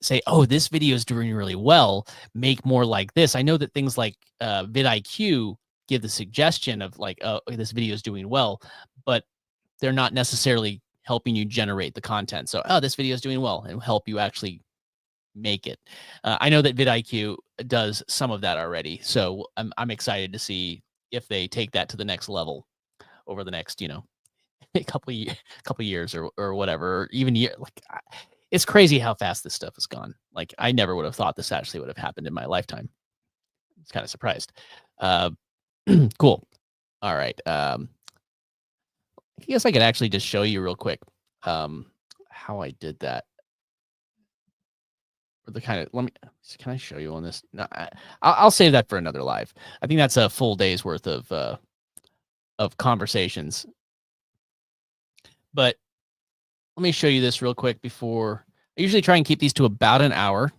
Speaker 1: say, "Oh, this video is doing really well. Make more like this." I know that things like vidIQ give the suggestion of like, "Oh, this video is doing well," but they're not necessarily helping you generate the content. So, oh, this video is doing well, and help you actually make it. I know that vidIQ does some of that already, so I'm excited to see if they take that to the next level over the next, a couple years or whatever, or even year. Like, it's crazy how fast this stuff has gone. Like, I never would have thought this actually would have happened in my lifetime. I was kind of surprised. Uh, cool. All right. I guess I could actually just show you real quick how I did that. Or the kind of, let me, can I show you on this? No, I'll save that for another live. I think that's a full day's worth of conversations. But let me show you this real quick before. I usually try and keep these to about an hour.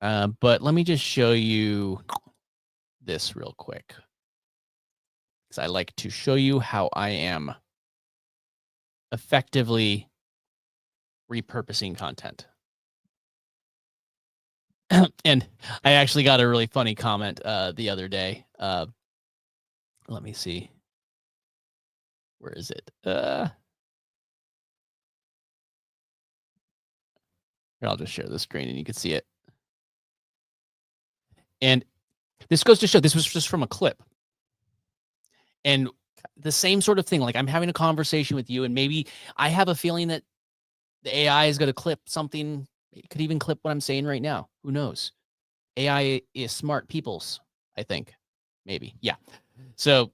Speaker 1: But let me just show you this real quick, because I like to show you how I am effectively repurposing content. And I actually got a really funny comment the other day. Let me see. Where is it? Here, I'll just share the screen and you can see it. And this goes to show, this was just from a clip. And the same sort of thing, like I'm having a conversation with you, and maybe I have a feeling that the AI is going to clip something. It could even clip what I'm saying right now. Who knows? AI is smart peoples, I think. Maybe. Yeah. So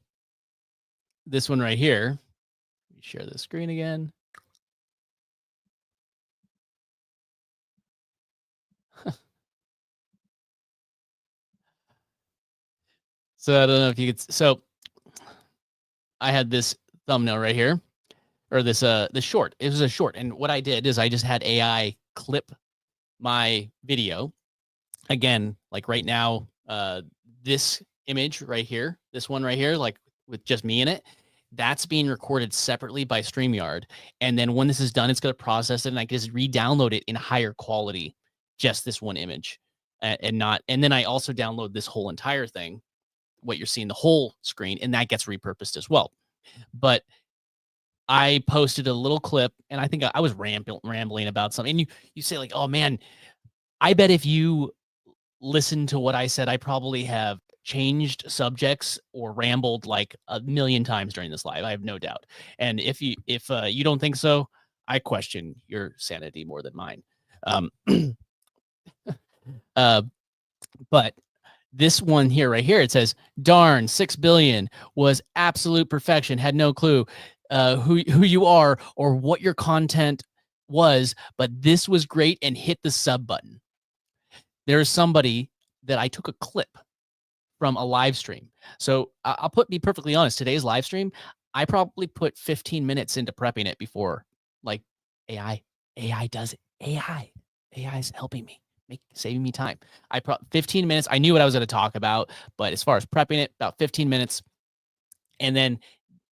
Speaker 1: this one right here, let me share the screen again. So I don't know if you could. So I had this thumbnail right here, or this short. It was a short, and what I did is I just had AI clip my video. Again, like right now, this image right here, this one right here, like with just me in it, that's being recorded separately by StreamYard. And then when this is done, it's going to process it, and I can just re-download it in higher quality, just this one image, and not. And then I also download this whole entire thing, what you're seeing, the whole screen, and that gets repurposed as well. But I posted a little clip, and I think I was rambling about something. And you say like, "Oh man, I bet if you listen to what I said, I probably have changed subjects or rambled like a million times during this live. I have no doubt. And if you don't think so, I question your sanity more than mine." Um, uh, but this one here, right here, it says, "Darn, 6 billion was absolute perfection. Had no clue who you are or what your content was, but this was great, and hit the sub button." There is somebody that I took a clip from a live stream. So I'll be perfectly honest. Today's live stream, I probably put 15 minutes into prepping it before, like, AI does it. AI is helping me, saving me time. 15 minutes. I knew what I was going to talk about, but as far as prepping it, about 15 minutes. And then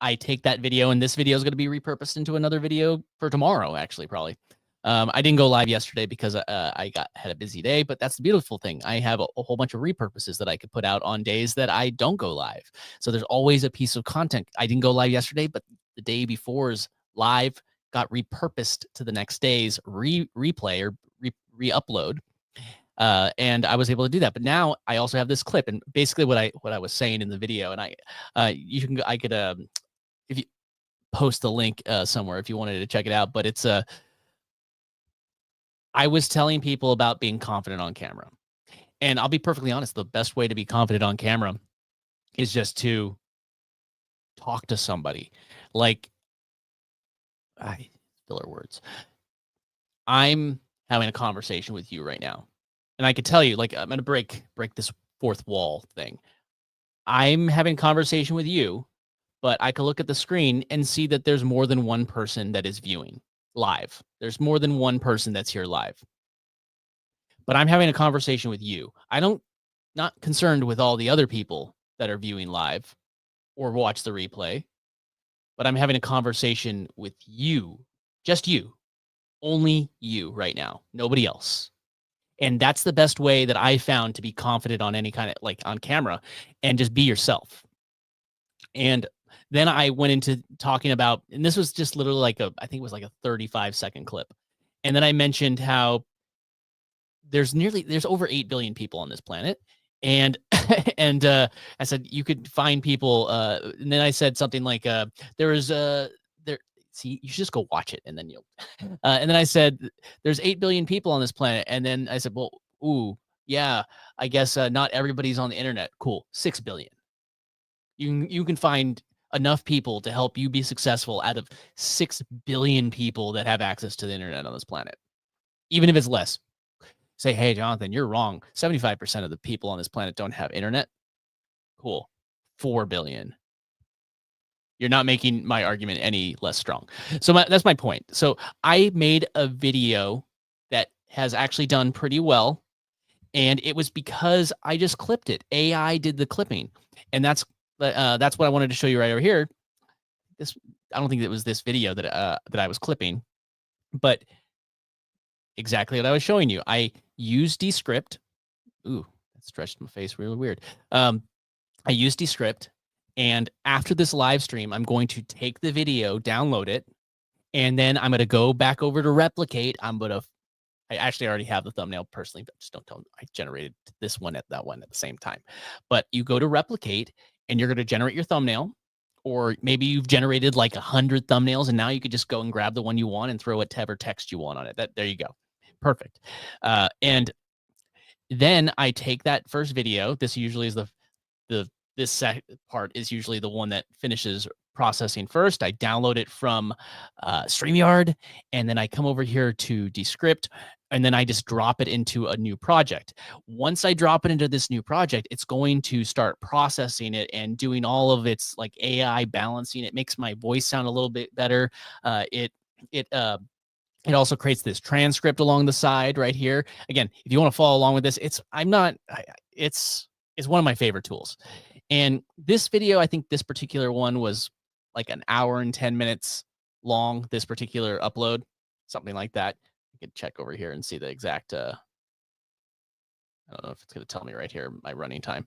Speaker 1: I take that video, and this video is going to be repurposed into another video for tomorrow, actually, probably. I didn't go live yesterday because I had a busy day, but that's the beautiful thing. I have a whole bunch of repurposes that I could put out on days that I don't go live. So there's always a piece of content. I didn't go live yesterday, but the day before's live got repurposed to the next day's replay or re-upload. And I was able to do that. But now I also have this clip, and basically what I was saying in the video, and I could if you post the link somewhere if you wanted to check it out, but it's I was telling people about being confident on camera. And I'll be perfectly honest, the best way to be confident on camera is just to talk to somebody. Like, filler words. I'm having a conversation with you right now, and I could tell you, like, I'm gonna break this fourth wall thing. I'm having a conversation with you, but I could look at the screen and see that there's more than one person that is viewing live. There's more than one person that's here live. But I'm having a conversation with you. I don't not concerned with all the other people that are viewing live or watch the replay, but I'm having a conversation with you, just you, only you right now, nobody else. And that's the best way that I found to be confident on any kind of like on camera and just be yourself. And then I went into talking about, and this was just literally like I think it was like a 35-second clip. And then I mentioned how there's over 8 billion people on this planet. And and I said you could find people and then I said something like there is there see you should just go watch it and then you'll and then I said there's 8 billion people on this planet, and then I said, well, ooh, yeah, I guess not everybody's on the internet. Cool. 6 billion. You can find enough people to help you be successful out of 6 billion people that have access to the internet on this planet. Even if it's less. Say, hey, Jonathan, you're wrong. 75% of the people on this planet don't have internet. Cool. 4 billion. You're not making my argument any less strong. So that's my point. So I made a video that has actually done pretty well. And it was because I just clipped it. AI did the clipping. And that's what I wanted to show you right over here. I don't think it was this video that I was clipping, but exactly what I was showing you. I used Descript. Ooh, that stretched my face really weird. I used Descript, and after this live stream, I'm going to take the video, download it, and then I'm going to go back over to Replicate. I actually already have the thumbnail personally, but just don't tell them I generated this one at that one at the same time. But you go to Replicate, and you're going to generate your thumbnail, or maybe you've generated like 100 thumbnails, and now you could just go and grab the one you want and throw whatever text you want on it. There you go. Perfect. And then I take that first video. This usually is this part is usually the one that finishes processing first. I download it from StreamYard, and then I come over here to Descript, and then I just drop it into a new project. Once I drop it into this new project, it's going to start processing it and doing all of its like AI balancing. It makes my voice sound a little bit better. It also creates this transcript along the side right here. Again, if you want to follow along with this, it's one of my favorite tools. And this video, I think this particular one was like an hour and 10 minutes long, this particular upload, something like that. You can check over here and see the exact, I don't know if it's going to tell me right here, my running time.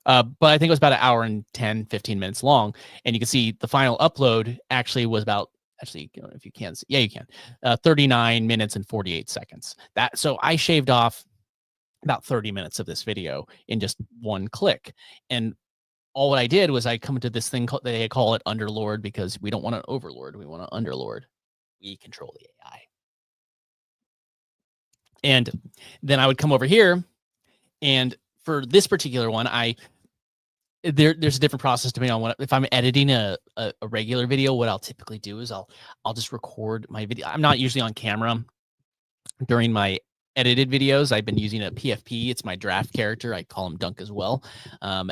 Speaker 1: But I think it was about an hour and 10, 15 minutes long. And you can see the final upload actually was about, if you can see, yeah, you can, 39 minutes and 48 seconds. So I shaved off about 30 minutes of this video in just one click. And all what I did was I come to this thing called, they call it Underlord, because we don't want an overlord. We want an Underlord. We control the AI. And then I would come over here, and for this particular one, there's a different process depending on if I'm editing a regular video. What I'll typically do is I'll just record my video. I'm not usually on camera during my edited videos. I've been using a PFP. It's my draft character. I call him Dunk as well. I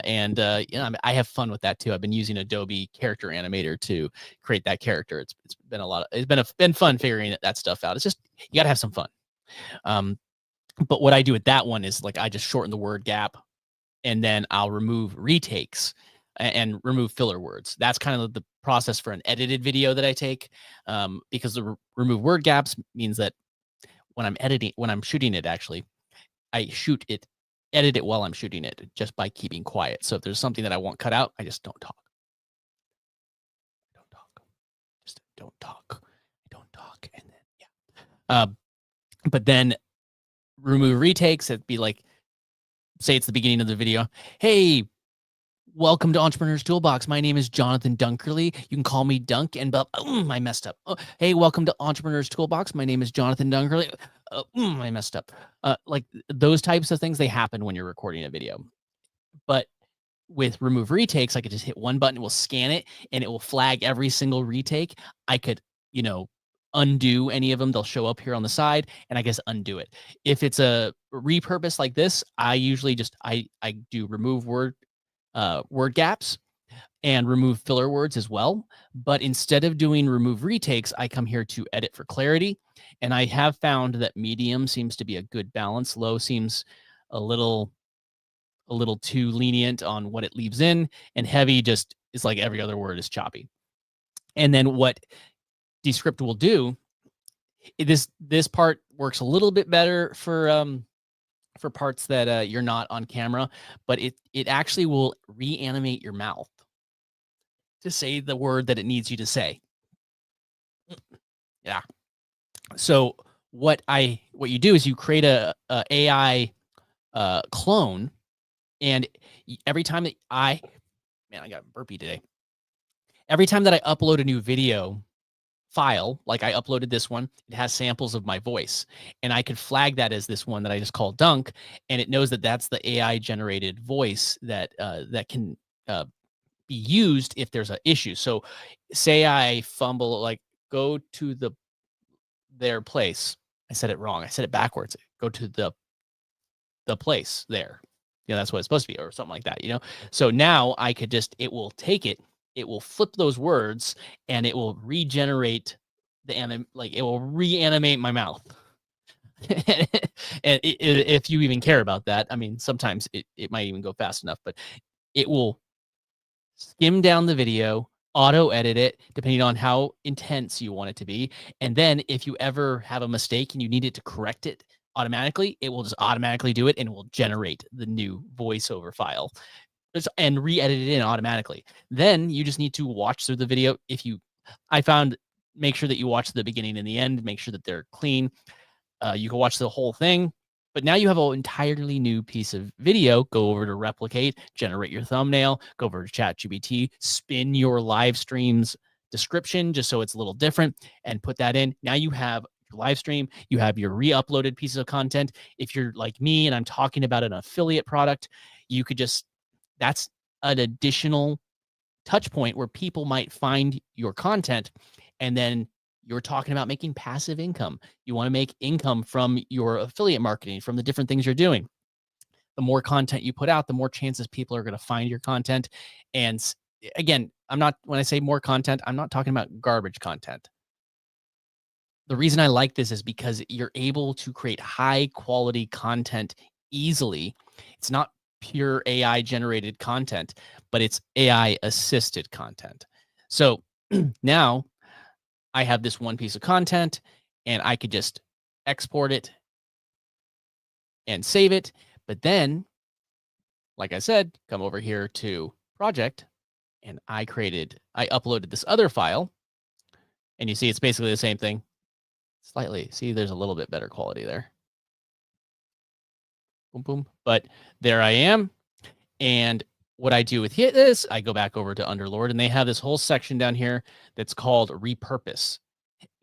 Speaker 1: have fun with that too. I've been using Adobe Character Animator to create that character. It's been fun figuring that stuff out. It's just, you got to have some fun. But what I do with that one is like, I just shorten the word gap, and then I'll remove retakes and remove filler words. That's kind of the process for an edited video that I take, because the remove word gaps means that when I'm shooting it, actually, I edit it while I'm shooting it just by keeping quiet. So if there's something that I want cut out, I just don't talk. Just don't talk. And then, yeah. But then remove retakes. It'd be like, say it's the beginning of the video. Hey, welcome to Entrepreneur's Toolbox. My name is Jonathan Dunkerley. You can call me Dunk. And I messed up. Oh, hey, welcome to Entrepreneur's Toolbox. My name is Jonathan Dunkerley. I messed up. Like those types of things, they happen when you're recording a video. But with remove retakes, I could just hit one button, it will scan it, and it will flag every single retake. I could, you know, undo any of them. They'll show up here on the side, and I guess undo it. If it's a repurpose like this, I usually just I do remove word gaps and remove filler words as well. But instead of doing remove retakes, I come here to edit for clarity. And I have found that medium seems to be a good balance. Low seems a little too lenient on what it leaves in, and heavy just is like every other word is choppy. And then what Descript will do, this part works a little bit better for parts that you're not on camera, but it actually will reanimate your mouth to say the word that it needs you to say. Yeah. So what you do is you create a AI clone, and every time that I got burpy today. Every time that I upload a new video file, like I uploaded this one, it has samples of my voice, and I could flag that as this one that I just called Dunk, and it knows that that's the AI generated voice that that can be used if there's an issue. So say I fumble, like go to their place. I said it wrong. I said it backwards. Go to the place there. Yeah, that's what it's supposed to be, or something like that, you know? So now I could just, it will take it, it will flip those words, and it will regenerate it will reanimate my mouth. And if you even care about that, I mean, sometimes it might even go fast enough, but it will skim down the video, auto edit it, depending on how intense you want it to be. And then if you ever have a mistake and you need it to correct it automatically, it will just automatically do it, and it will generate the new voiceover file and re-edit it in automatically. Then you just need to watch through the video. I found, make sure that you watch the beginning and the end, make sure that they're clean. You can watch the whole thing, but now you have an entirely new piece of video. Go over to replicate, generate your thumbnail, go over to ChatGPT, spin your live stream's description just so it's a little different, and put that in. Now you have your live stream, you have your re-uploaded pieces of content. If you're like me and I'm talking about an affiliate product, you could just, that's an additional touch point where people might find your content, and then you're talking about making passive income. You want to make income from your affiliate marketing, from the different things you're doing. The more content you put out, the more chances people are going to find your content. And again, when I say more content, I'm not talking about garbage content. The reason I like this is because you're able to create high quality content easily. It's not pure AI generated content, but it's AI assisted content. So now I have this one piece of content, and I could just export it and save it. But then, like I said, come over here to project, and I uploaded this other file, and you see it's basically the same thing. Slightly, see, there's a little bit better quality there. Boom, boom. But there I am. And what I do with this, I go back over to Underlord, and they have this whole section down here that's called repurpose.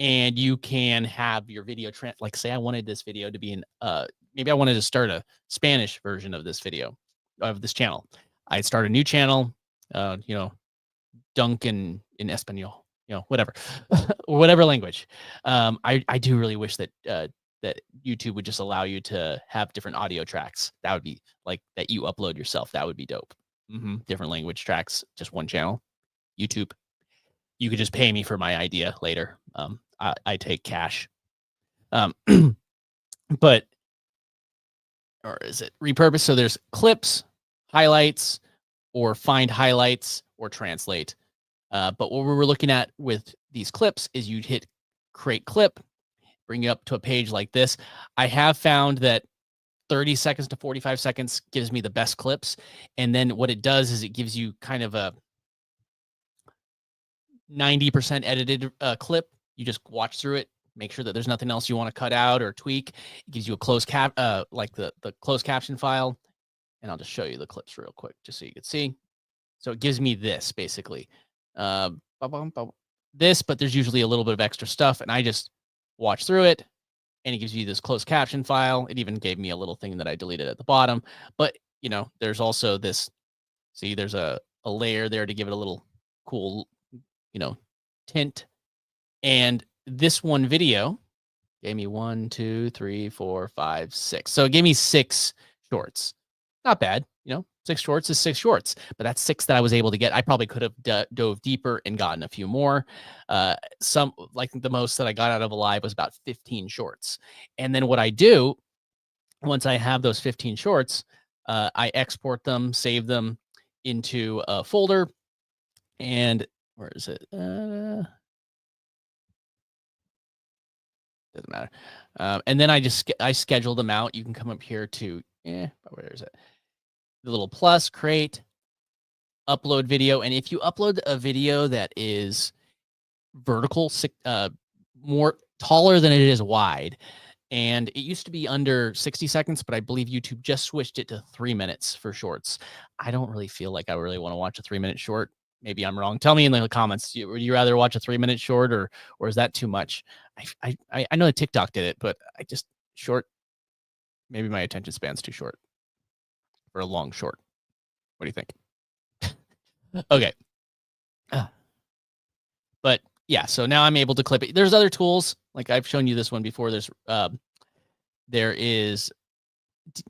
Speaker 1: And you can have your video, like say I wanted this video to be in, maybe I wanted to start a Spanish version of this video, of this channel. I'd start a new channel, Dunk in Espanol, whatever, or whatever language. I do really wish that that YouTube would just allow you to have different audio tracks. That would be like that you upload yourself. That would be dope. Different language tracks, just one channel. YouTube, you could just pay me for my idea later. I take cash. But, or is it repurpose? So there's clips, highlights, or find highlights, or translate. But what we're looking at with these clips is you'd hit create clip, bring you up to a page like this. I have found that 30 seconds to 45 seconds gives me the best clips. And then what it does is it gives you kind of a 90% edited clip. You just watch through it, make sure that there's nothing else you want to cut out or tweak. It gives you a closed like the closed caption file. And I'll just show you the clips real quick, just so you can see. So it gives me this basically, this, but there's usually a little bit of extra stuff, and I just watch through it, and it gives you this closed caption file. It even gave me a little thing that I deleted at the bottom, but there's also this See, there's a layer there to give it a little cool, tint. And this one video gave me 1, 2, 3, 4, 5, 6. So it gave me 6 shorts. Not bad, 6 shorts is 6 shorts, but that's 6 that I was able to get. I probably could have dove deeper and gotten a few more. Some like the most that I got out of a live was about 15 shorts. And then what I do once I have those 15 shorts, I export them, save them into a folder, and where is it? Doesn't matter. And then I schedule them out. You can come up here to where is it? The little plus, create, upload video, and if you upload a video that is vertical, more taller than it is wide, and it used to be under 60 seconds, but I believe YouTube just switched it to 3 minutes for shorts. I don't really feel like I really want to watch a 3-minute short. Maybe I'm wrong. Tell me in the comments. Would you rather watch a 3-minute short or is that too much? I know that TikTok did it, but I just short. Maybe my attention span's too short for a long short. What do you think? Okay. But yeah, so now I'm able to clip it. There's other tools, like I've shown you this one before. There is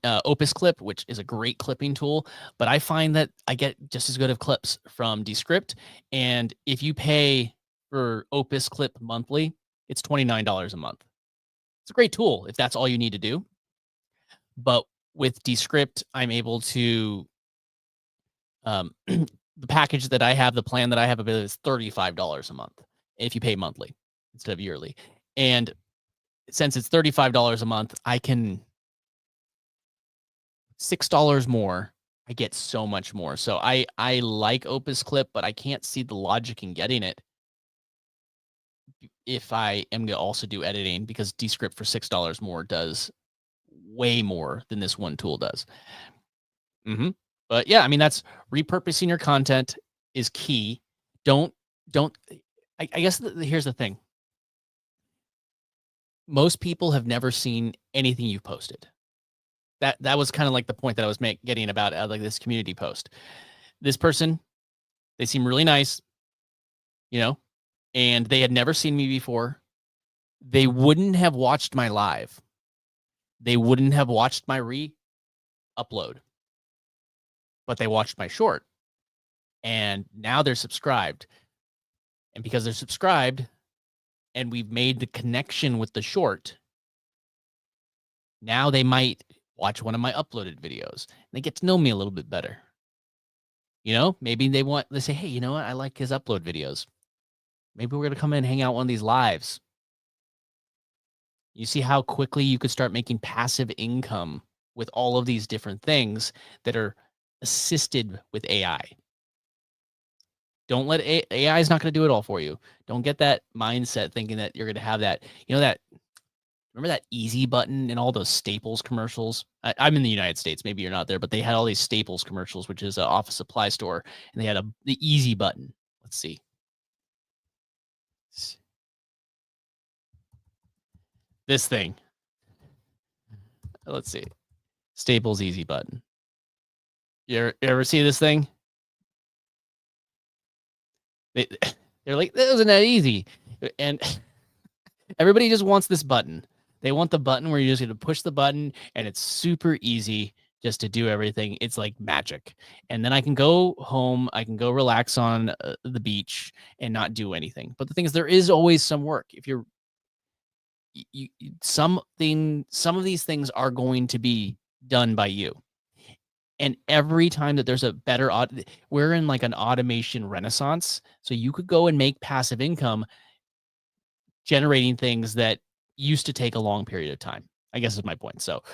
Speaker 1: Opus Clip, which is a great clipping tool, but I find that I get just as good of clips from Descript. And if you pay for Opus Clip monthly, it's $29 a month. It's a great tool if that's all you need to do. But with Descript, I'm able to the package that I have, the plan that I have is $35 a month if you pay monthly instead of yearly. And since it's $35 a month, I can $6 more. I get so much more. So I like Opus Clip, but I can't see the logic in getting it if I am to also do editing, because Descript for $6 more does way more than this one tool does. But yeah, I mean, that's repurposing your content is key. I guess here's the thing. Most people have never seen anything you've posted. That was kind of like the point that I was getting about like this community post. This person, they seem really nice, and they had never seen me before. They wouldn't have watched my live. They wouldn't have watched my re-upload, but they watched my short, and now they're subscribed. And because they're subscribed and we've made the connection with the short, now they might watch one of my uploaded videos and they get to know me a little bit better. Maybe they say, hey, you know what? I like his upload videos. Maybe we're going to come in and hang out one of these lives. You see how quickly you could start making passive income with all of these different things that are assisted with AI. Don't let AI is not going to do it all for you. Don't get that mindset thinking that you're going to have that, remember that easy button in all those Staples commercials? I'm in the United States. Maybe you're not there, but they had all these Staples commercials, which is an office supply store, and they had the easy button. Let's see. This thing. Let's see. Staples easy button. You ever see this thing? They're like, that wasn't that easy. And everybody just wants this button. They want the button where you're just going to push the button and it's super easy just to do everything. It's like magic. And then I can go home. I can go relax on the beach and not do anything. But the thing is, there is always some work. If some of these things are going to be done by you. And every time that there's a better, we're in like an automation renaissance. So you could go and make passive income generating things that used to take a long period of time, I guess is my point. So,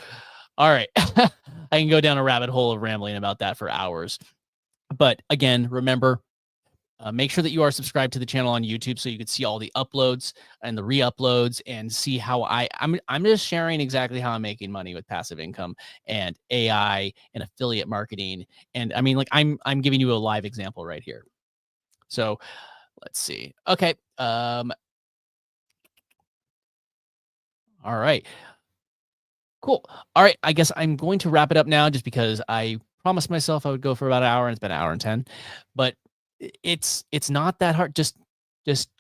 Speaker 1: all right, I can go down a rabbit hole of rambling about that for hours. But again, remember, make sure that you are subscribed to the channel on YouTube so you can see all the uploads and the re-uploads and see how I'm just sharing exactly how I'm making money with passive income and AI and affiliate marketing. And I mean, like I'm giving you a live example right here. So let's see. Okay. All right. Cool. All right. I guess I'm going to wrap it up now just because I promised myself I would go for about an hour, and it's been an hour and 10. But it's not that hard. Just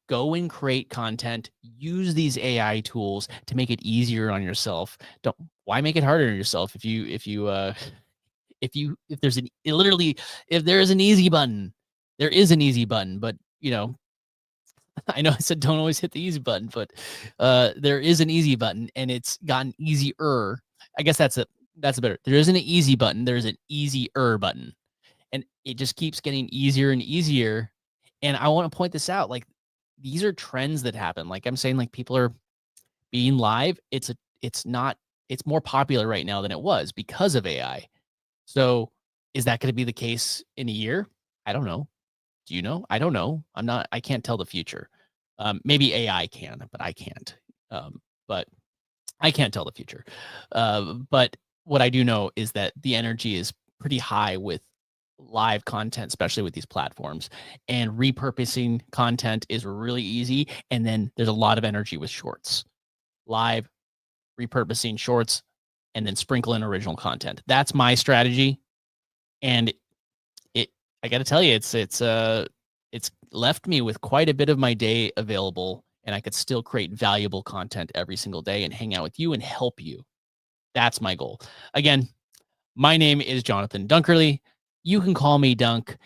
Speaker 1: go and create content. Use these AI tools to make it easier on yourself. Don't Why make it harder on yourself if there's an literally if there is an easy button, there is an easy button, but I know I said don't always hit the easy button, but there is an easy button and it's gotten easier. I guess that's better. There isn't an easy button, there's an easier button. And it just keeps getting easier and easier. And I want to point this out. Like, these are trends that happen. Like I'm saying, like, people are being live. It's more popular right now than it was because of AI. So is that going to be the case in a year? I don't know. Do you know? I don't know. I can't tell the future. Maybe AI can, but I can't. But I can't tell the future. But what I do know is that the energy is pretty high with live content, especially with these platforms, and repurposing content is really easy. And then there's a lot of energy with shorts, live repurposing shorts, and then sprinkle in original content. That's my strategy. And I got to tell you, it's left me with quite a bit of my day available, and I could still create valuable content every single day and hang out with you and help you. That's my goal. Again, my name is Jonathan Dunkerley. You can call me Dunk.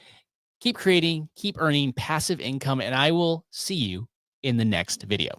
Speaker 1: Keep creating, keep earning passive income, and I will see you in the next video.